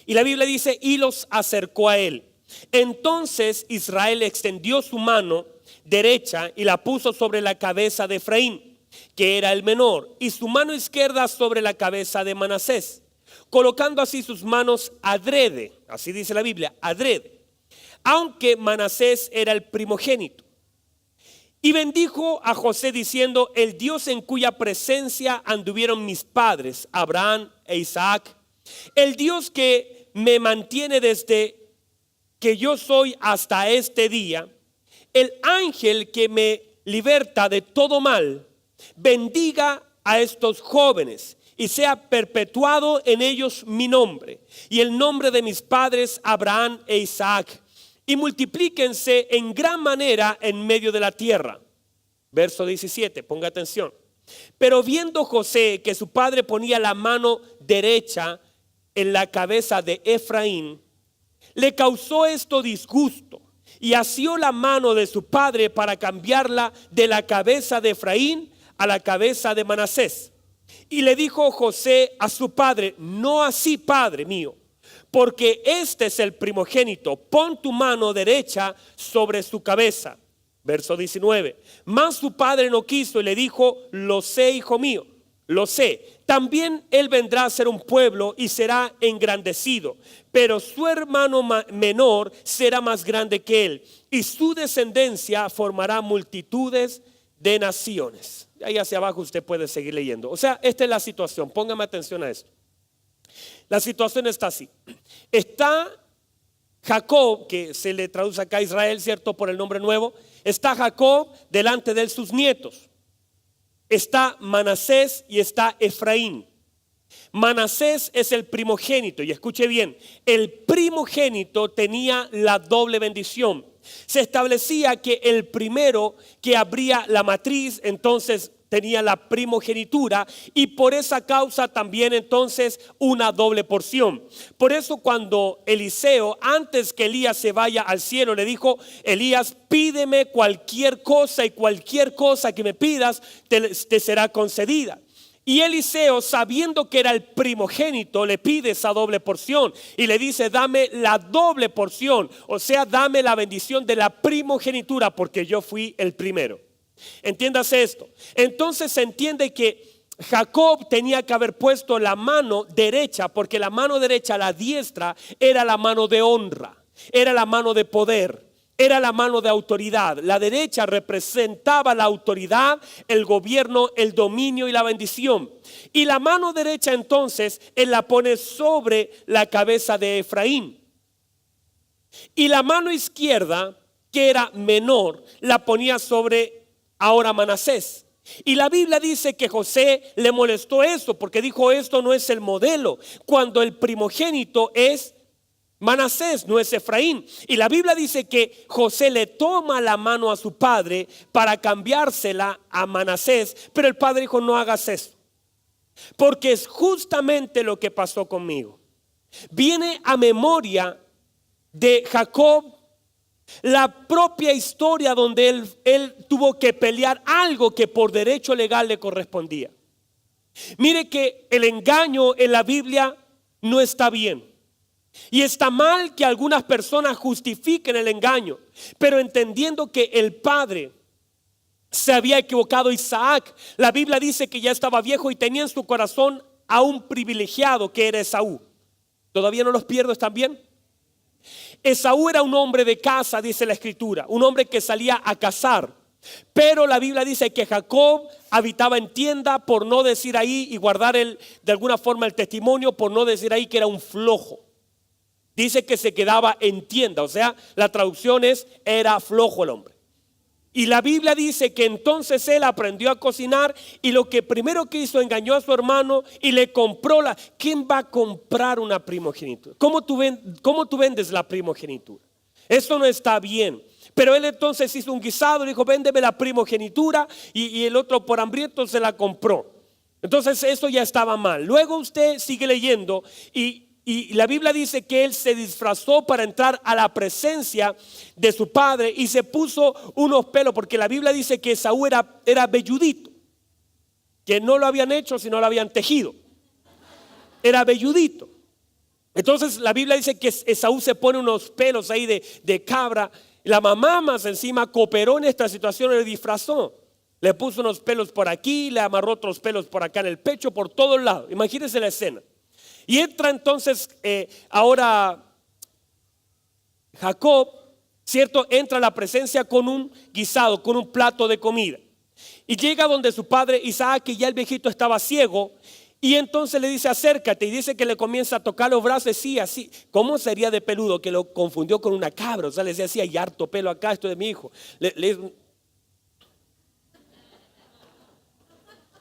Y la Biblia dice: y los acercó a él. Entonces Israel extendió su mano derecha y la puso sobre la cabeza de Efraín, que era el menor, y su mano izquierda sobre la cabeza de Manasés, colocando así sus manos adrede, así dice la Biblia, adrede, aunque Manasés era el primogénito. Y bendijo a José diciendo: el Dios en cuya presencia anduvieron mis padres, Abraham e Isaac, el Dios que me mantiene desde que yo soy hasta este día, el ángel que me liberta de todo mal, bendiga a estos jóvenes y sea perpetuado en ellos mi nombre y el nombre de mis padres Abraham e Isaac, y multiplíquense en gran manera en medio de la tierra. Verso 17, ponga atención. Pero viendo José que su padre ponía la mano derecha en la cabeza de Efraín, le causó esto disgusto y asió la mano de su padre para cambiarla de la cabeza de Efraín a la cabeza de Manasés. Y le dijo José a su padre: no así, padre mío, porque este es el primogénito, pon tu mano derecha sobre su cabeza. Verso 19. Mas su padre no quiso y le dijo: lo sé, hijo mío, lo sé. También él vendrá a ser un pueblo y será engrandecido, pero su hermano menor será más grande que él, y su descendencia formará multitudes de naciones. Ahí hacia abajo usted puede seguir leyendo. O sea, esta es la situación. Póngame atención a esto. La situación está así. Está Jacob, que se le traduce acá Israel, ¿cierto? Por el nombre nuevo. Está Jacob, delante de él sus nietos. Está Manasés y está Efraín. Manasés es el primogénito, y escuche bien, el primogénito tenía la doble bendición. Se establecía que el primero que abría la matriz entonces tenía la primogenitura, y por esa causa también entonces una doble porción. Por eso cuando Eliseo, antes que Elías se vaya al cielo, le dijo: Elías, pídeme cualquier cosa, y cualquier cosa que me pidas te será concedida. Y Eliseo, sabiendo que era el primogénito, le pide esa doble porción y le dice: dame la doble porción, o sea, dame la bendición de la primogenitura, porque yo fui el primero. Entiéndase esto. Entonces se entiende que Jacob tenía que haber puesto la mano derecha, porque la mano derecha, la diestra, era la mano de honra, era la mano de poder, era la mano de autoridad. La derecha representaba la autoridad, el gobierno, el dominio y la bendición. Y la mano derecha entonces él la pone sobre la cabeza de Efraín, y la mano izquierda, que era menor, la ponía sobre ahora Manasés. Y la Biblia dice que José le molestó eso, porque dijo: esto no es el modelo, cuando el primogénito es Manasés, no es Efraín. Y la Biblia dice que José le toma la mano a su padre para cambiársela a Manasés, pero el padre dijo: no hagas eso, porque es justamente lo que pasó conmigo. Viene a memoria de Jacob la propia historia donde él tuvo que pelear algo que por derecho legal le correspondía. Mire que el engaño en la Biblia no está bien, y está mal que algunas personas justifiquen el engaño, pero entendiendo que el padre se había equivocado. Isaac, la Biblia dice que ya estaba viejo y tenía en su corazón a un privilegiado que era Esaú. ¿Todavía no los pierdo? ¿Están bien? Esaú era un hombre de casa, dice la escritura, un hombre que salía a cazar. Pero la Biblia dice que Jacob habitaba en tienda, por no decir ahí, y guardar de alguna forma el testimonio, por no decir ahí que era un flojo. Dice que se quedaba en tienda, o sea, la traducción es: era flojo el hombre. Y la Biblia dice que entonces él aprendió a cocinar, y lo que primero que hizo, engañó a su hermano y le compró ¿Quién va a comprar una primogenitura? ¿Cómo tú vendes la primogenitura? Esto no está bien. Pero él entonces hizo un guisado, dijo, véndeme la primogenitura, y el otro por hambriento se la compró. Entonces eso ya estaba mal. Luego usted sigue leyendo y la Biblia dice que él se disfrazó para entrar a la presencia de su padre y se puso unos pelos, porque la Biblia dice que Esaú era velludito, que no lo habían hecho sino lo habían tejido. Era velludito. Entonces la Biblia dice que Esaú se pone unos pelos ahí de cabra. La mamá más encima cooperó en esta situación, le disfrazó. Le puso unos pelos por aquí, le amarró otros pelos por acá en el pecho, por todos lados. Imagínense la escena. Y entra entonces ahora Jacob, ¿cierto? Entra a la presencia con un guisado, con un plato de comida. Y llega donde su padre Isaac, que ya el viejito estaba ciego. Y entonces le dice, acércate, y dice que le comienza a tocar los brazos, sí, así. ¿Cómo sería de peludo? Que lo confundió con una cabra. O sea, le decía, sí, hay harto pelo acá, esto de mi hijo.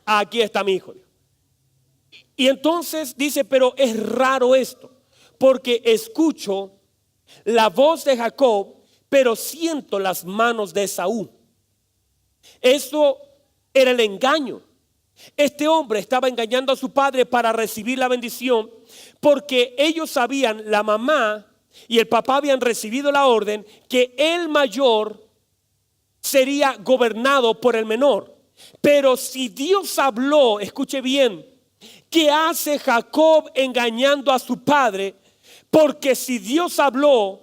Aquí está mi hijo. Y entonces dice, pero es raro esto, porque escucho la voz de Jacob, pero siento las manos de Esaú. Eso era el engaño. Este hombre estaba engañando a su padre para recibir la bendición, porque ellos sabían, la mamá y el papá habían recibido la orden que el mayor sería gobernado por el menor. Pero si Dios habló, escuche bien, ¿qué hace Jacob engañando a su padre? Porque si Dios habló,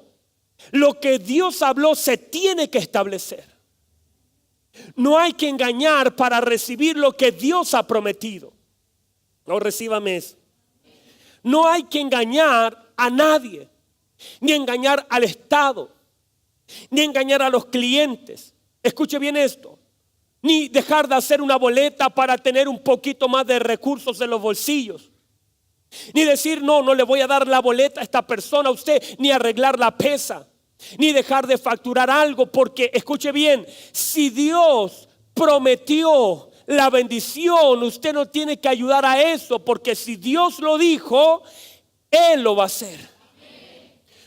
lo que Dios habló se tiene que establecer. No hay que engañar para recibir lo que Dios ha prometido. No, recíbame eso. No hay que engañar a nadie, ni engañar al Estado, ni engañar a los clientes. Escuche bien esto. Ni dejar de hacer una boleta para tener un poquito más de recursos en los bolsillos. Ni decir, no le voy a dar la boleta a esta persona, a usted, ni arreglar la pesa. Ni dejar de facturar algo, porque escuche bien, si Dios prometió la bendición, usted no tiene que ayudar a eso, porque si Dios lo dijo, Él lo va a hacer.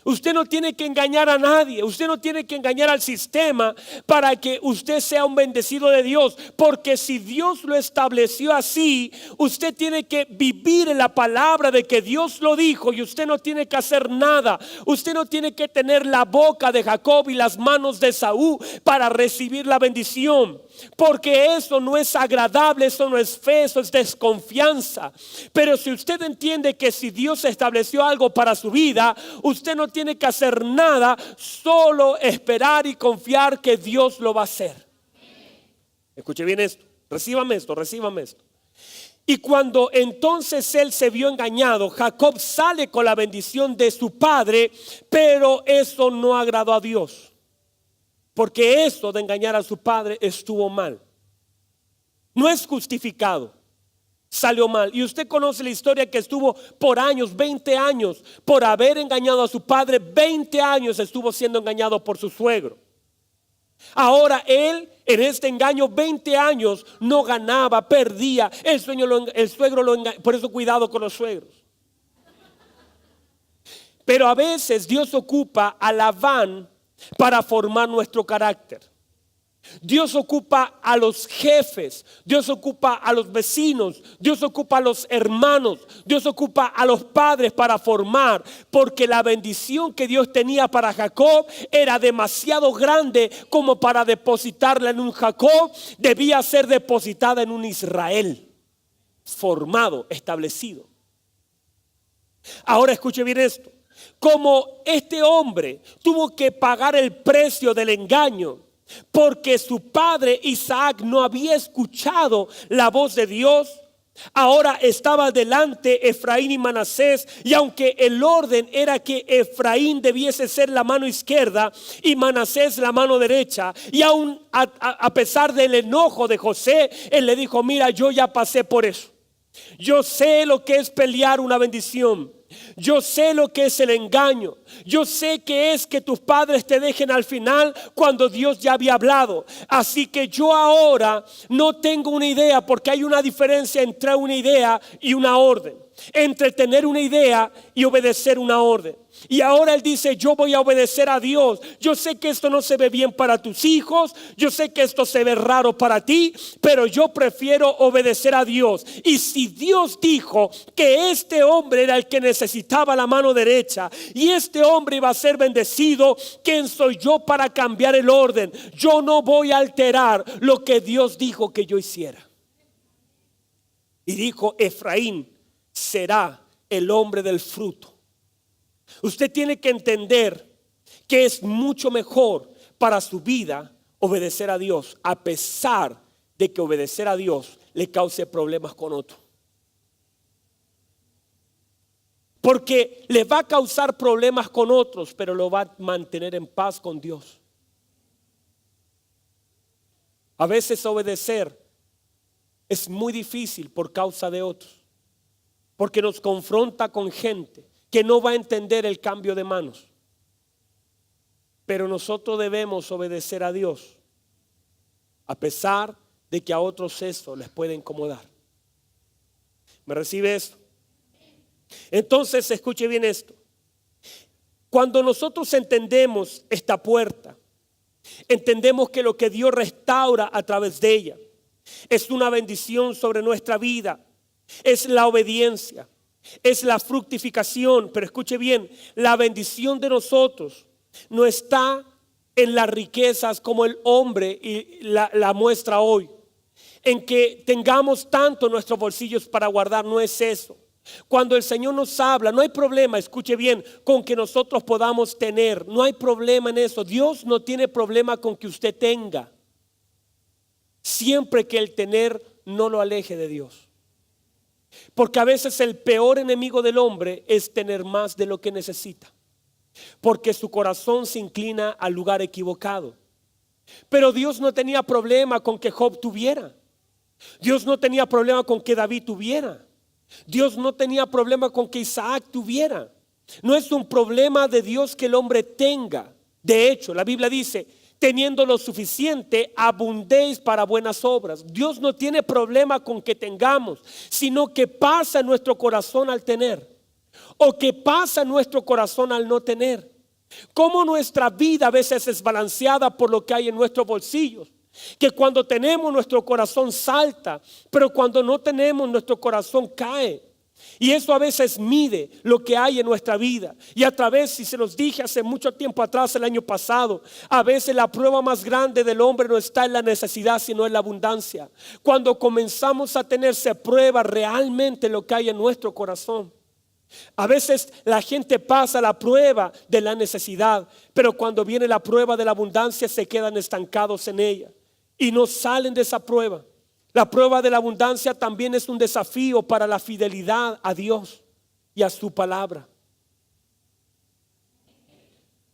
Usted no tiene que engañar a nadie, usted no tiene que engañar al sistema para que usted sea un bendecido de Dios, porque si Dios lo estableció así, usted tiene que vivir en la palabra de que Dios lo dijo y usted no tiene que hacer nada. Usted no tiene que tener la boca de Jacob y las manos de Esaú para recibir la bendición, porque eso no es agradable, eso no es fe, eso es desconfianza. Pero si usted entiende que si Dios estableció algo para su vida, usted no tiene que hacer nada, solo esperar y confiar que Dios lo va a hacer. Escuche bien esto, recíbame esto, recíbame esto. Y cuando entonces él se vio engañado, Jacob sale con la bendición de su padre, pero eso no agradó a Dios. Porque eso de engañar a su padre estuvo mal. No es justificado. Salió mal. Y usted conoce la historia que estuvo por años, 20 años, por haber engañado a su padre. 20 años estuvo siendo engañado por su suegro. Ahora él en este engaño 20 años no ganaba, perdía. El suegro lo engañó. Por eso cuidado con los suegros. Pero a veces Dios ocupa a Labán para formar nuestro carácter. Dios ocupa a los jefes, Dios ocupa a los vecinos, Dios ocupa a los hermanos, Dios ocupa a los padres para formar, porque la bendición que Dios tenía para Jacob era demasiado grande como para depositarla en un Jacob. Debía ser depositada en un Israel formado, establecido. Ahora escuche bien esto. Como este hombre tuvo que pagar el precio del engaño, porque su padre Isaac no había escuchado la voz de Dios, ahora estaba delante Efraín y Manasés, y aunque el orden era que Efraín debiese ser la mano izquierda y Manasés la mano derecha, y aún a pesar del enojo de José, él le dijo, mira, yo ya pasé por eso. Yo sé lo que es pelear una bendición. Yo sé lo que es el engaño. Yo sé que es que tus padres te dejen al final cuando Dios ya había hablado. Así que yo ahora no tengo una idea, porque hay una diferencia entre una idea y una orden. Entre tener una idea y obedecer una orden. Y ahora él dice, yo voy a obedecer a Dios. Yo sé que esto no se ve bien para tus hijos, yo sé que esto se ve raro para ti, pero yo prefiero obedecer a Dios. Y si Dios dijo que este hombre era el que necesitaba la mano derecha y este hombre iba a ser bendecido, ¿quién soy yo para cambiar el orden? Yo no voy a alterar lo que Dios dijo que yo hiciera. Y dijo, Efraín será el hombre del fruto. Usted tiene que entender que es mucho mejor para su vida obedecer a Dios, a pesar de que obedecer a Dios le cause problemas con otro. Porque le va a causar problemas con otros, pero lo va a mantener en paz con Dios. A veces obedecer es muy difícil por causa de otros, porque nos confronta con gente que no va a entender el cambio de manos. Pero nosotros debemos obedecer a Dios, a pesar de que a otros eso les puede incomodar. ¿Me recibe esto? Entonces, escuche bien esto. Cuando nosotros entendemos esta puerta, entendemos que lo que Dios restaura a través de ella es una bendición sobre nuestra vida, es la obediencia, es la fructificación. Pero escuche bien, la bendición de nosotros no está en las riquezas como el hombre y la muestra hoy, en que tengamos tanto en nuestros bolsillos para guardar. No es eso. Cuando el Señor nos habla, no hay problema, escuche bien, con que nosotros podamos tener. No hay problema en eso. Dios no tiene problema con que usted tenga, siempre que el tener no lo aleje de Dios. Porque a veces el peor enemigo del hombre es tener más de lo que necesita, porque su corazón se inclina al lugar equivocado. Pero Dios no tenía problema con que Job tuviera. Dios no tenía problema con que David tuviera. Dios no tenía problema con que Isaac tuviera. No es un problema de Dios que el hombre tenga. De hecho, la Biblia dice, teniendo lo suficiente, abundéis para buenas obras. Dios no tiene problema con que tengamos, sino que pasa en nuestro corazón al tener, o que pasa en nuestro corazón al no tener. Como nuestra vida a veces es balanceada por lo que hay en nuestros bolsillos, que cuando tenemos nuestro corazón salta, pero cuando no tenemos nuestro corazón cae. Y eso a veces mide lo que hay en nuestra vida. Y a través, si se los dije hace mucho tiempo atrás, el año pasado, a veces la prueba más grande del hombre no está en la necesidad, sino en la abundancia. Cuando comenzamos a tener, se prueba realmente lo que hay en nuestro corazón. A veces la gente pasa la prueba de la necesidad, pero cuando viene la prueba de la abundancia se quedan estancados en ella y no salen de esa prueba. La prueba de la abundancia también es un desafío para la fidelidad a Dios y a su palabra.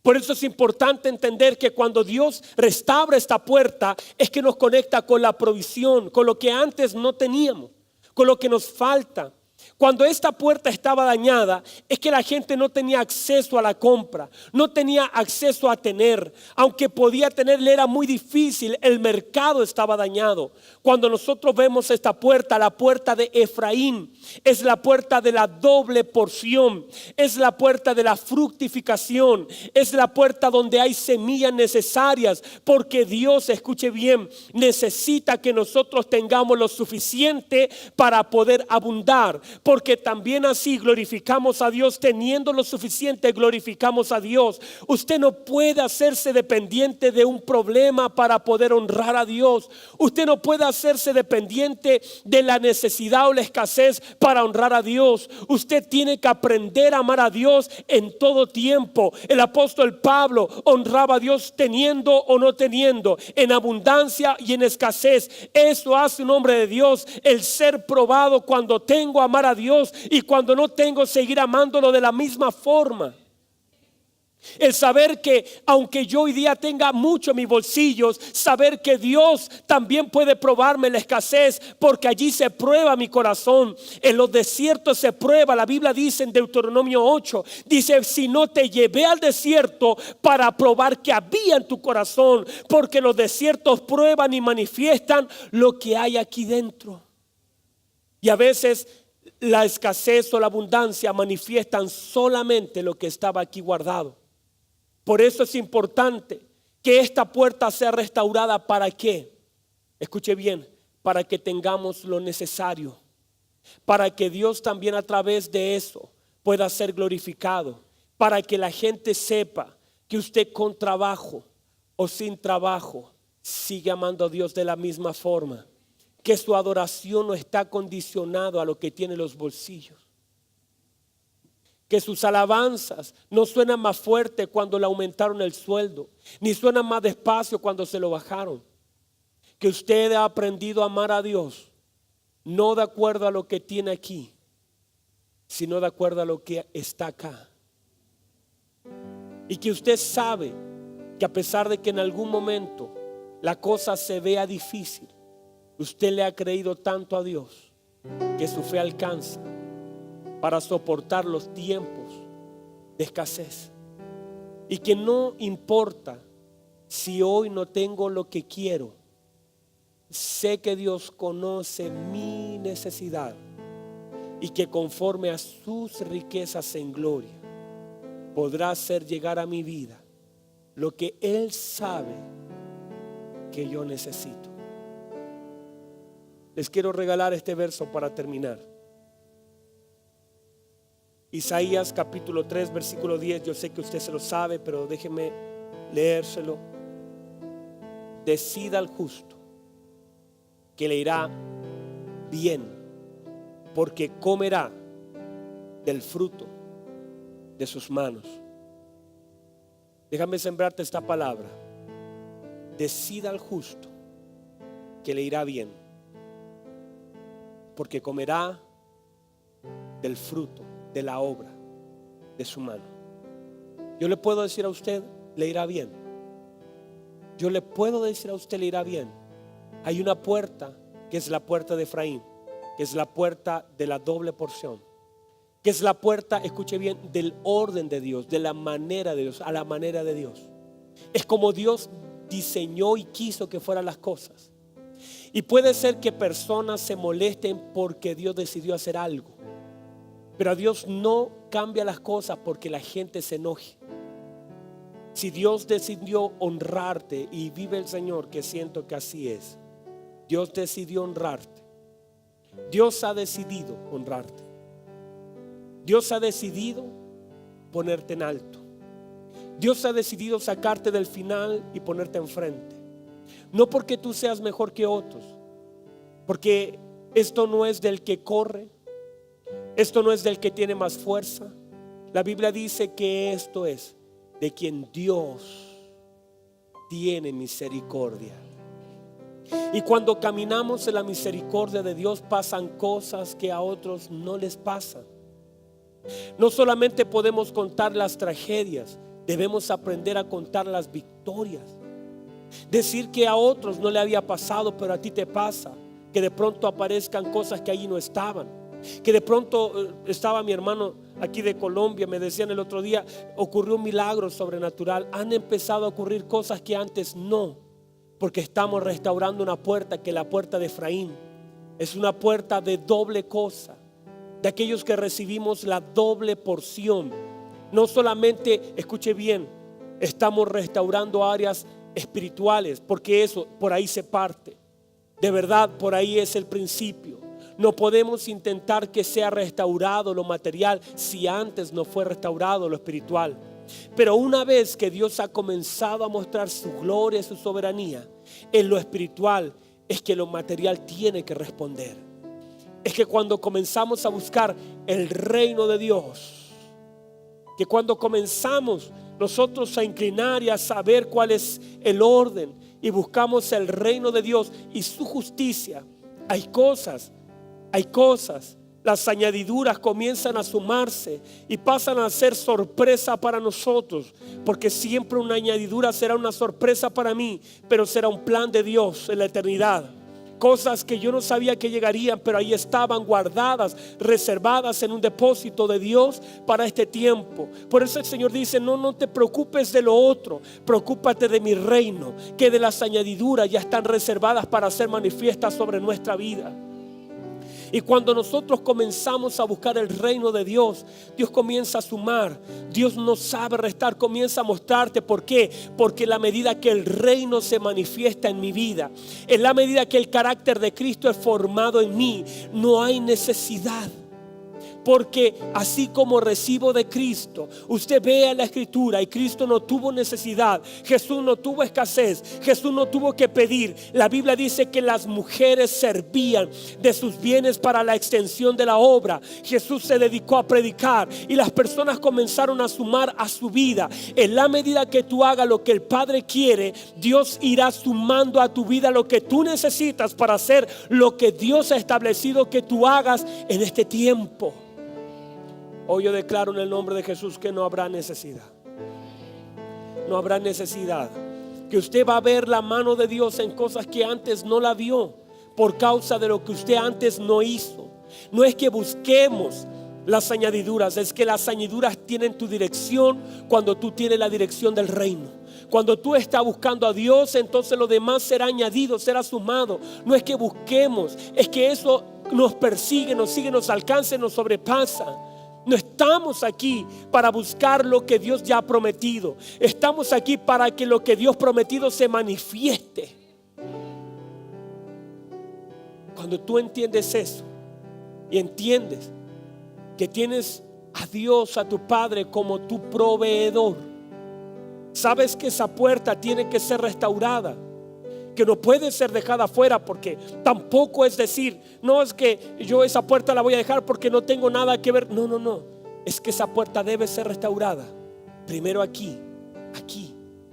Por eso es importante entender que cuando Dios restaura esta puerta es que nos conecta con la provisión, con lo que antes no teníamos, con lo que nos falta. Cuando esta puerta estaba dañada, es que la gente no tenía acceso a la compra, no tenía acceso a tener. Aunque podía tener, le era muy difícil, el mercado estaba dañado. Cuando nosotros vemos esta puerta, la puerta de Efraín, es la puerta de la doble porción, es la puerta de la fructificación, es la puerta donde hay semillas necesarias, porque Dios, escuche bien, necesita que nosotros tengamos lo suficiente para poder abundar. Porque también así glorificamos a Dios. Teniendo lo suficiente, glorificamos a Dios. Usted no puede hacerse dependiente de un problema para poder honrar a Dios. Usted no puede hacerse dependiente de la necesidad o la escasez para honrar a Dios. Usted tiene que aprender a amar a Dios en todo tiempo. El apóstol Pablo honraba a Dios teniendo o no teniendo, en abundancia y en escasez. Eso hace un hombre de Dios, el ser probado cuando tengo amar a Dios y cuando no tengo seguir amándolo de la misma forma. El saber que aunque yo hoy día tenga mucho en mis bolsillos, saber que Dios también puede probarme la escasez, porque allí se prueba mi corazón. En los desiertos se prueba. La Biblia dice en Deuteronomio 8, dice, si no te llevé al desierto para probar que había en tu corazón, porque los desiertos prueban y manifiestan lo que hay aquí dentro. Y a veces la escasez o la abundancia manifiestan solamente lo que estaba aquí guardado. Por eso es importante que esta puerta sea restaurada. ¿Para qué? Escuche bien, para que tengamos lo necesario, para que Dios también a través de eso pueda ser glorificado, para que la gente sepa que usted con trabajo o sin trabajo sigue amando a Dios de la misma forma, que su adoración no está condicionado a lo que tiene en los bolsillos, que sus alabanzas no suenan más fuerte cuando le aumentaron el sueldo, ni suenan más despacio cuando se lo bajaron, que usted ha aprendido a amar a Dios no de acuerdo a lo que tiene aquí, sino de acuerdo a lo que está acá. Y que usted sabe que a pesar de que en algún momento la cosa se vea difícil, usted le ha creído tanto a Dios que su fe alcanza para soportar los tiempos de escasez. Y que no importa si hoy no tengo lo que quiero, sé que Dios conoce mi necesidad y que conforme a sus riquezas en gloria podrá hacer llegar a mi vida lo que Él sabe que yo necesito. Les quiero regalar este verso para terminar. Isaías capítulo 3 versículo 10. Yo sé que usted se lo sabe, pero déjeme leérselo. Decida al justo que le irá bien, porque comerá del fruto de sus manos. Déjame sembrarte esta palabra. Decida al justo que le irá bien, porque comerá del fruto de la obra de su mano. Yo le puedo decir a usted, le irá bien. Yo le puedo decir a usted, le irá bien. Hay una puerta que es la puerta de Efraín, que es la puerta de la doble porción, que es la puerta, escuche bien, del orden de Dios, de la manera de Dios, a la manera de Dios. Es como Dios diseñó y quiso que fueran las cosas. Y puede ser que personas se molesten porque Dios decidió hacer algo, pero a Dios no cambia las cosas porque la gente se enoje. Si Dios decidió honrarte, y vive el Señor que siento que así es, Dios decidió honrarte. Dios ha decidido honrarte. Dios ha decidido ponerte en alto. Dios ha decidido sacarte del final y ponerte enfrente. No porque tú seas mejor que otros, porque esto no es del que corre, esto no es del que tiene más fuerza. La Biblia dice que esto es de quien Dios tiene misericordia. Y cuando caminamos en la misericordia de Dios, pasan cosas que a otros no les pasan. No solamente podemos contar las tragedias, debemos aprender a contar las victorias. Decir que a otros no le había pasado, pero a ti te pasa. Que de pronto aparezcan cosas que allí no estaban. Que de pronto estaba mi hermano aquí de Colombia, me decían el otro día, ocurrió un milagro sobrenatural. Han empezado a ocurrir cosas que antes no, porque estamos restaurando una puerta, que es la puerta de Efraín. Es una puerta de doble cosa, de aquellos que recibimos la doble porción. No solamente, escuche bien, estamos restaurando áreas espirituales, porque eso, por ahí se parte. De verdad, por ahí es el principio. No podemos intentar que sea restaurado lo material si antes no fue restaurado lo espiritual. Pero una vez que Dios ha comenzado a mostrar su gloria y su soberanía en lo espiritual, es que lo material tiene que responder. Es que cuando comenzamos a buscar el reino de Dios, que cuando comenzamos nosotros a inclinar y a saber cuál es el orden y buscamos el reino de Dios y su justicia, hay cosas, las añadiduras comienzan a sumarse y pasan a ser sorpresa para nosotros, porque siempre una añadidura será una sorpresa para mí, pero será un plan de Dios en la eternidad. Cosas que yo no sabía que llegarían, pero ahí estaban guardadas, reservadas en un depósito de Dios para este tiempo. Por eso el Señor dice, no te preocupes de lo otro, preocúpate de mi reino, que de las añadiduras ya están reservadas para ser manifiestas sobre nuestra vida. Y cuando nosotros comenzamos a buscar el reino de Dios, Dios comienza a sumar. Dios no sabe restar, comienza a mostrarte. ¿Por qué? Porque en la medida que el reino se manifiesta en mi vida, en la medida que el carácter de Cristo es formado en mí, no hay necesidad. Porque así como recibo de Cristo, usted vea la escritura y Cristo no tuvo necesidad, Jesús no tuvo escasez, Jesús no tuvo que pedir. La Biblia dice que las mujeres servían de sus bienes para la extensión de la obra. Jesús se dedicó a predicar y las personas comenzaron a sumar a su vida. En la medida que tú hagas lo que el Padre quiere, Dios irá sumando a tu vida lo que tú necesitas para hacer lo que Dios ha establecido que tú hagas en este tiempo. Hoy yo declaro en el nombre de Jesús que no habrá necesidad. No habrá necesidad. Que usted va a ver la mano de Dios en cosas que antes no la vio por causa de lo que usted antes no hizo. No es que busquemos las añadiduras, es que las añadiduras tienen tu dirección cuando tú tienes la dirección del reino. Cuando tú estás buscando a Dios, entonces lo demás será añadido, será sumado. No es que busquemos, es que eso nos persigue, nos sigue, nos alcanza, nos sobrepasa. No estamos aquí para buscar lo que Dios ya ha prometido. Estamos aquí para que lo que Dios ha prometido se manifieste. Cuando tú entiendes eso y entiendes que tienes a Dios, a tu Padre como tu proveedor, sabes que esa puerta tiene que ser restaurada, que no puede ser dejada afuera, porque tampoco es decir, no es que yo esa puerta la voy a dejar porque no tengo nada que ver. No, es que esa puerta debe ser restaurada. Primero aquí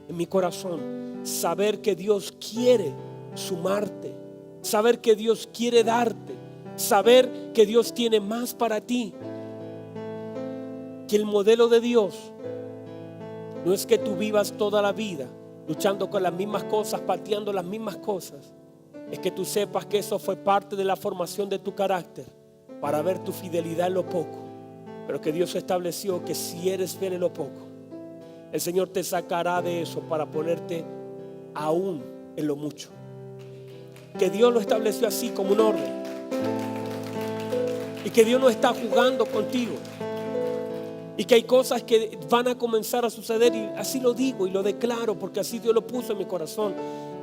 en mi corazón, saber que Dios quiere sumarte, saber que Dios quiere darte, saber que Dios tiene más para ti. Que el modelo de Dios no es que tú vivas toda la vida luchando con las mismas cosas, pateando las mismas cosas. Es que tú sepas que eso fue parte de la formación de tu carácter para ver tu fidelidad en lo poco, pero que Dios estableció que si eres fiel en lo poco, el Señor te sacará de eso para ponerte aún en lo mucho. Que Dios lo estableció así como un orden y que Dios no está jugando contigo. Y que hay cosas que van a comenzar a suceder, y así lo digo y lo declaro porque así Dios lo puso en mi corazón,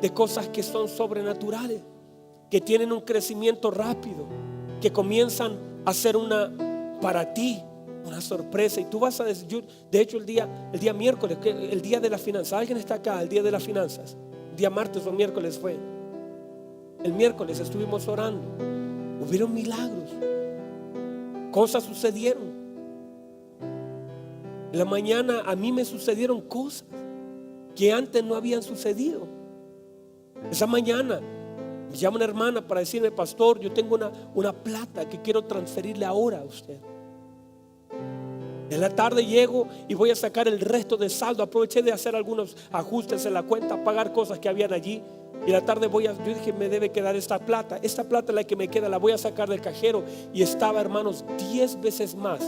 de cosas que son sobrenaturales, que tienen un crecimiento rápido, que comienzan a ser para ti una sorpresa. Y tú vas a decir, de hecho el día miércoles, el día de las finanzas, alguien está acá, el día de las finanzas, el día martes o miércoles fue, el miércoles estuvimos orando, hubieron milagros, cosas sucedieron. En la mañana a mí me sucedieron cosas que antes no habían sucedido. Esa mañana me llama una hermana para decirme: pastor, yo tengo una plata que quiero transferirle ahora a usted. En la tarde llego y voy a sacar el resto de saldo. Aproveché de hacer algunos ajustes en la cuenta, pagar cosas que habían allí. Y en la tarde yo dije: me debe quedar esta plata. Esta plata es la que me queda, la voy a sacar del cajero. Y estaba, hermanos, 10 veces más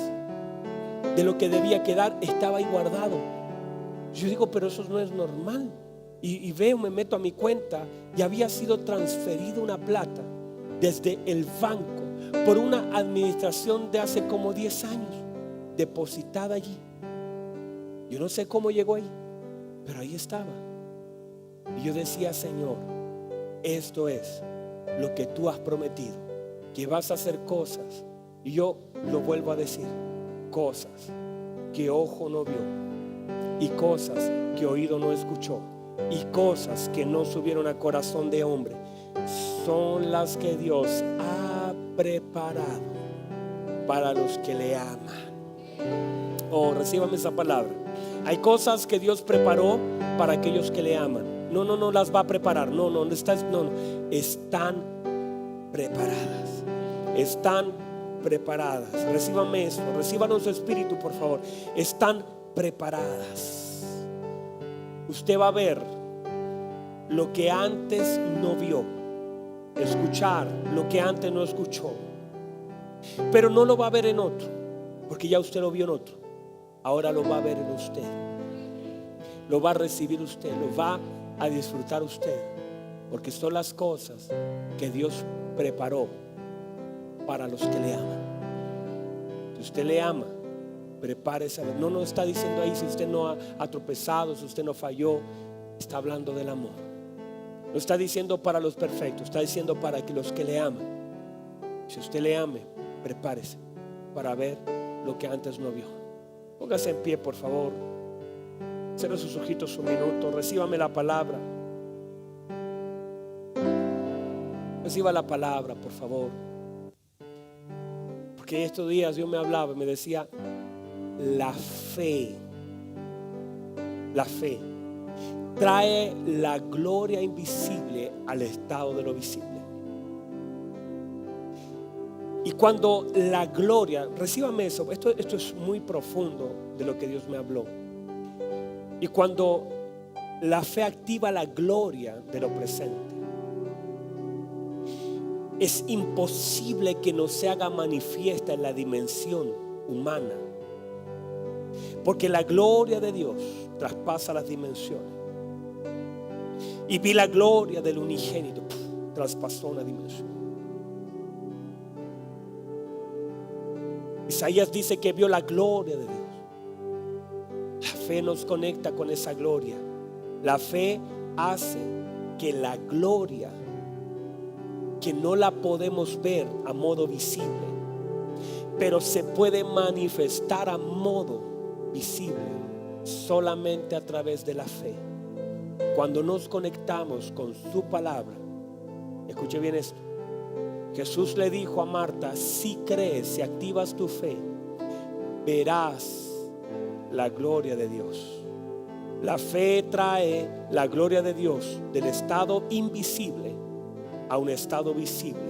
de lo que debía quedar, estaba ahí guardado. Yo digo: pero eso no es normal. Y veo, me meto a mi cuenta y había sido transferido una plata desde el banco por una administración de hace como 10 años, depositada allí. Yo no sé cómo llegó ahí, pero ahí estaba. Y yo decía: Señor, esto es lo que tú has prometido, que vas a hacer cosas. Y yo lo vuelvo a decir: cosas que ojo no vio, y cosas que oído no escuchó, y cosas que no subieron a corazón de hombre, son las que Dios ha preparado para los que le aman. Oh, recíbame esa palabra. Hay cosas que Dios preparó para aquellos que le aman. No las va a preparar. No, están preparadas. Están preparadas. Recíbame eso, recíbanos su espíritu, por favor. Están preparadas. Usted va a ver lo que antes no vio, escuchar lo que antes no escuchó, pero no lo va a ver en otro, porque ya usted lo vio en otro. Ahora lo va a ver en usted, lo va a recibir usted, lo va a disfrutar usted, porque son las cosas que Dios preparó para los que le aman. Si usted le ama, prepárese. No nos está diciendo ahí si usted no ha tropezado, si usted no falló. Está hablando del amor. No está diciendo para los perfectos, está diciendo para que los que le aman. Si usted le ame, prepárese para ver lo que antes no vio. Póngase en pie, por favor. Cierre sus ojitos un minuto. Recíbame la palabra. Reciba la palabra, por favor. Porque estos días Dios me hablaba y me decía: la fe trae la gloria invisible al estado de lo visible. Y cuando la gloria, recíbame eso, esto es muy profundo de lo que Dios me habló. Y cuando la fe activa la gloria de lo presente, es imposible que no se haga manifiesta en la dimensión humana, porque la gloria de Dios traspasa las dimensiones. Y vi la gloria del unigénito, traspasó una dimensión. Isaías dice que vio la gloria de Dios. La fe nos conecta con esa gloria. La fe hace que la gloria, que no la podemos ver a modo visible, pero se puede manifestar a modo visible solamente a través de la fe. Cuando nos conectamos con su palabra, escuche bien esto. Jesús le dijo a Marta: si crees, si activas tu fe, verás la gloria de Dios. La fe trae la gloria de Dios del estado invisible a un estado visible,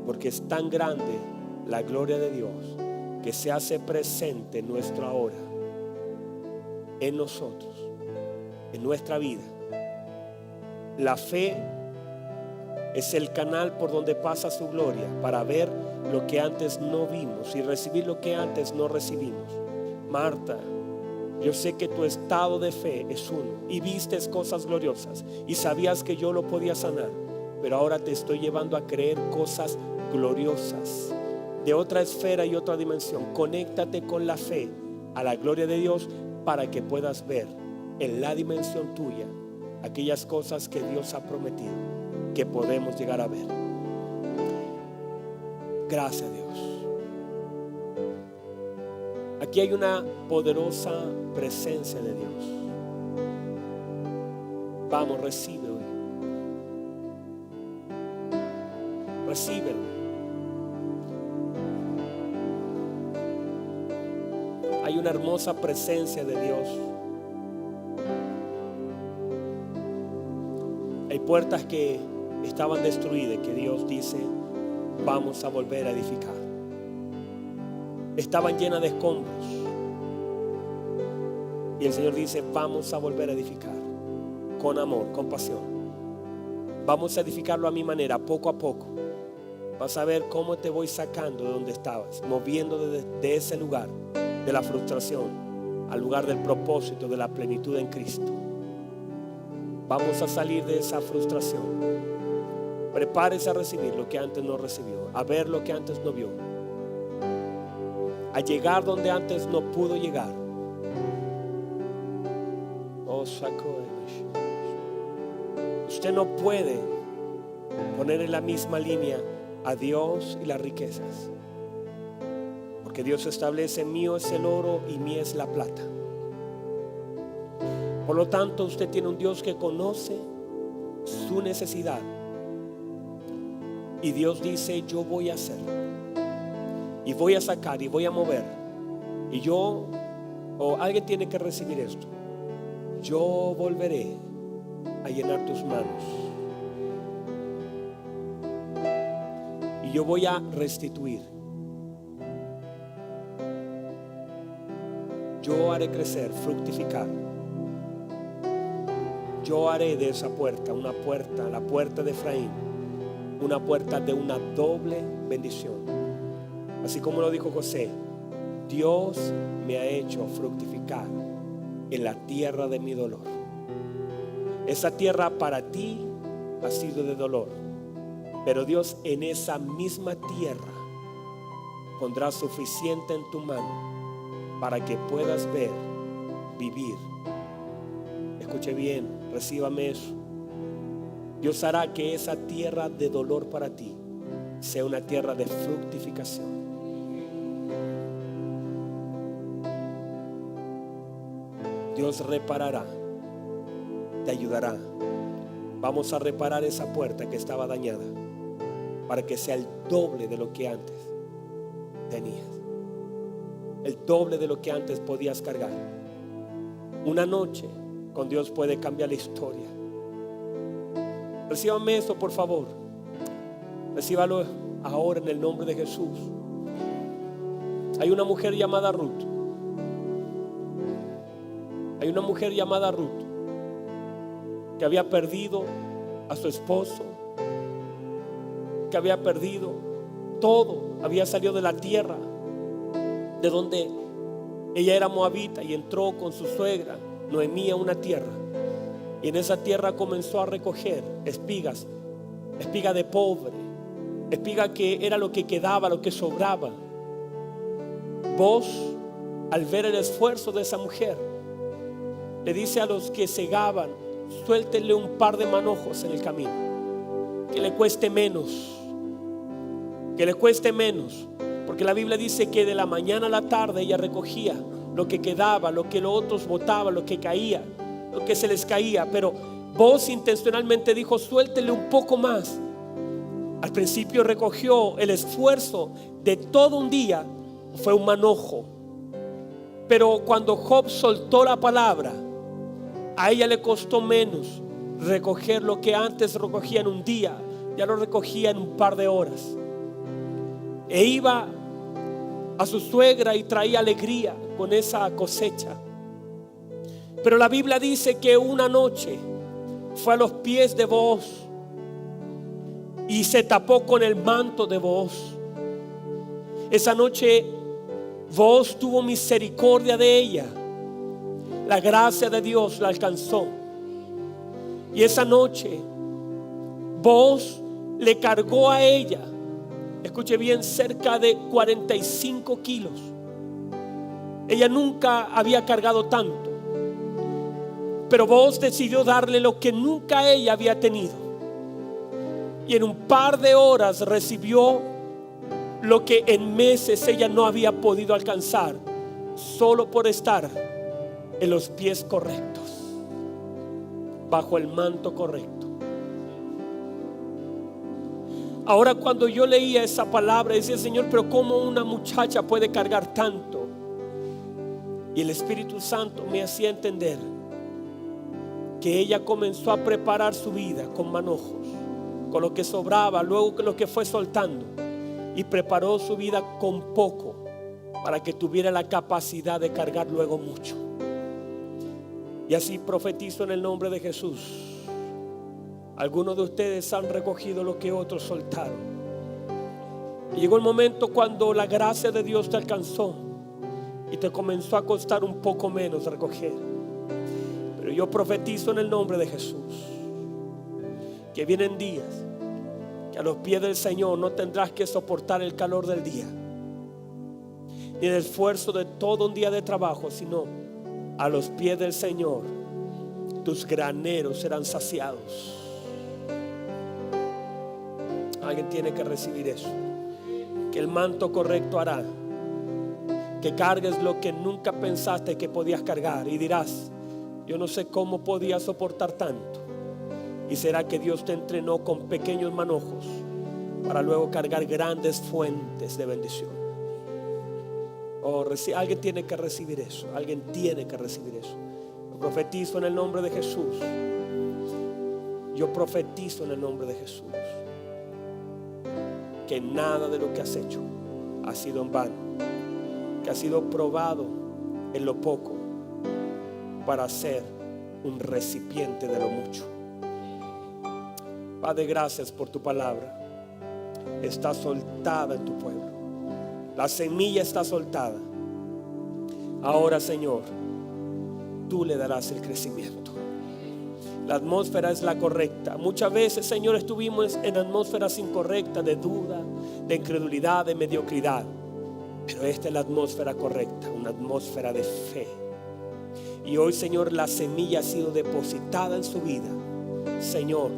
porque es tan grande la gloria de Dios que se hace presente en nuestro ahora, en nosotros, en nuestra vida. La fe es el canal por donde pasa su gloria para ver lo que antes no vimos y recibir lo que antes no recibimos. Marta, yo sé que tu estado de fe es uno y vistes cosas gloriosas y sabías que yo lo podía sanar, pero ahora te estoy llevando a creer cosas gloriosas de otra esfera y otra dimensión. Conéctate con la fe a la gloria de Dios para que puedas ver en la dimensión tuya aquellas cosas que Dios ha prometido que podemos llegar a ver. Gracias, Dios. Aquí hay una poderosa presencia de Dios. Vamos, recibe hoy. Recíbelo. Hay una hermosa presencia de Dios. Hay puertas que estaban destruidas, que Dios dice: vamos a volver a edificar. Estaban llenas de escombros y el Señor dice: vamos a volver a edificar con amor, con pasión. Vamos a edificarlo a mi manera, poco a poco. Vas a ver cómo te voy sacando de donde estabas, moviendo de ese lugar de la frustración al lugar del propósito, de la plenitud en Cristo. Vamos a salir de esa frustración. Prepárese a recibir lo que antes no recibió, a ver lo que antes no vio, a llegar donde antes no pudo llegar. Usted no puede poner en la misma línea a Dios y las riquezas, porque Dios establece: mío es el oro y mía es la plata. Por lo tanto, usted tiene un Dios que conoce su necesidad, y Dios dice: yo voy a hacer, y voy a sacar, y voy a mover, y yo, alguien tiene que recibir esto: yo volveré a llenar tus manos, y yo voy a restituir. Yo haré crecer, fructificar. Yo haré de esa puerta una puerta, la puerta de Efraín, una puerta de una doble bendición. Así como lo dijo José: Dios me ha hecho fructificar en la tierra de mi dolor. Esa tierra para ti ha sido de dolor, Pero Dios en esa misma tierra pondrá suficiente en tu mano para que puedas ver, vivir. Escuche bien, recíbame eso. Dios hará que esa tierra de dolor para ti sea una tierra de fructificación. Dios reparará, te ayudará. Vamos a reparar esa puerta que estaba dañada para que sea el doble de lo que antes tenías, el doble de lo que antes podías cargar. Una noche con Dios puede cambiar la historia. Recíbame eso, por favor. Recíbalo ahora en el nombre de Jesús. Hay una mujer llamada Ruth. Hay una mujer llamada Ruth que había perdido a su esposo, que había perdido todo, había salido de la tierra de donde ella era moabita y entró con su suegra Noemí a una tierra, y en esa tierra comenzó a recoger espigas, espiga de pobre, espiga que era lo que quedaba, lo que sobraba. Vos, al ver el esfuerzo de esa mujer, le dice a los que segaban: suéltenle un par de manojos en el camino, que le cueste menos, que le cueste menos, porque la Biblia dice que de la mañana a la tarde ella recogía lo que quedaba, lo que los otros botaban, lo que caía, lo que se les caía. Pero vos intencionalmente dijo: suéltenle un poco más. Al principio recogió el esfuerzo de todo un día, fue un manojo, pero cuando Job soltó la palabra, a ella le costó menos recoger lo que antes recogía en un día, ya lo recogía en un par de horas. E iba a su suegra y traía alegría con esa cosecha. Pero la Biblia dice que una noche fue a los pies de Booz y se tapó con el manto de Booz. Esa noche Booz tuvo misericordia de ella. La gracia de Dios la alcanzó. Y esa noche Booz le cargó a ella, escuche bien, cerca de 45 kilos. Ella nunca había cargado tanto, pero Booz decidió darle lo que nunca ella había tenido. Y en un par de horas recibió lo que en meses ella no había podido alcanzar, solo por estar en los pies correctos, bajo el manto correcto. Ahora, cuando yo leía esa palabra, decía: Señor, pero ¿cómo una muchacha puede cargar tanto? Y el Espíritu Santo me hacía entender que ella comenzó a preparar su vida con manojos, con lo que sobraba, luego con lo que fue soltando, y preparó su vida con poco para que tuviera la capacidad de cargar luego mucho. Y así profetizo en el nombre de Jesús. Algunos de ustedes han recogido lo que otros soltaron, y llegó el momento cuando la gracia de Dios te alcanzó y te comenzó a costar un poco menos recoger. Pero yo profetizo en el nombre de Jesús que vienen días que a los pies del Señor no tendrás que soportar el calor del día, ni el esfuerzo de todo un día de trabajo, sino a los pies del Señor tus graneros serán saciados. Alguien tiene que recibir eso. Que el manto correcto hará que cargues lo que nunca pensaste que podías cargar, y dirás: yo no sé cómo podía soportar tanto. Y será que Dios te entrenó con pequeños manojos para luego cargar grandes fuentes de bendición. Alguien tiene que recibir eso. Alguien tiene que recibir eso. Yo profetizo en el nombre de Jesús. Yo profetizo en el nombre de Jesús que nada de lo que has hecho ha sido en vano, que ha sido probado en lo poco para ser un recipiente de lo mucho. Padre, gracias por tu palabra. Está soltada en tu pueblo. La semilla está soltada. Ahora, Señor, tú le darás el crecimiento. La atmósfera es la correcta. Muchas veces, Señor, estuvimos en atmósferas incorrectas de duda, de incredulidad, de mediocridad. Pero esta es la atmósfera correcta, una atmósfera de fe. Y hoy, Señor, la semilla ha sido depositada en su vida. Señor,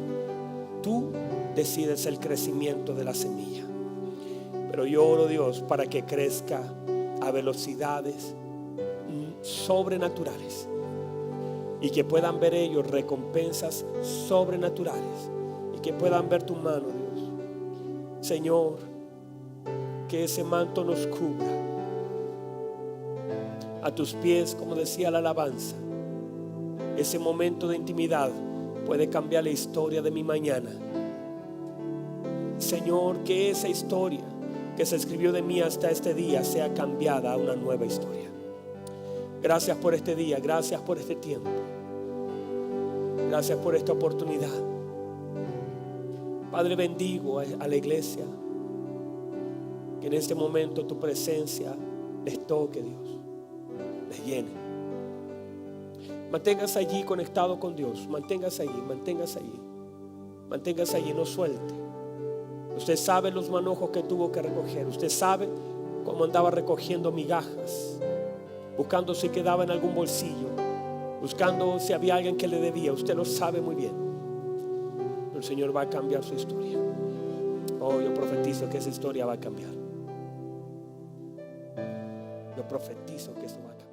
tú decides el crecimiento de la semilla. Pero yo oro, Dios, para que crezca a velocidades sobrenaturales. Y que puedan ver ellos recompensas sobrenaturales. Y que puedan ver tu mano, Dios. Señor, que ese manto nos cubra. A tus pies, como decía la alabanza. Ese momento de intimidad puede cambiar la historia de mi mañana. Señor, que esa historia que se escribió de mí hasta este día sea cambiada a una nueva historia. Gracias por este día, gracias por este tiempo. Gracias por esta oportunidad. Padre, bendigo a la iglesia. Que en este momento tu presencia les toque, Dios. Les llene. Manténgase allí conectado con Dios. Manténgase allí, manténgase allí. Manténgase allí, no suelte. Usted sabe los manojos que tuvo que recoger. Usted sabe cómo andaba recogiendo migajas, buscando si quedaba en algún bolsillo, buscando si había alguien que le debía. Usted lo sabe muy bien. Pero el Señor va a cambiar su historia. Oh, yo profetizo que esa historia va a cambiar. Yo profetizo que eso va a cambiar.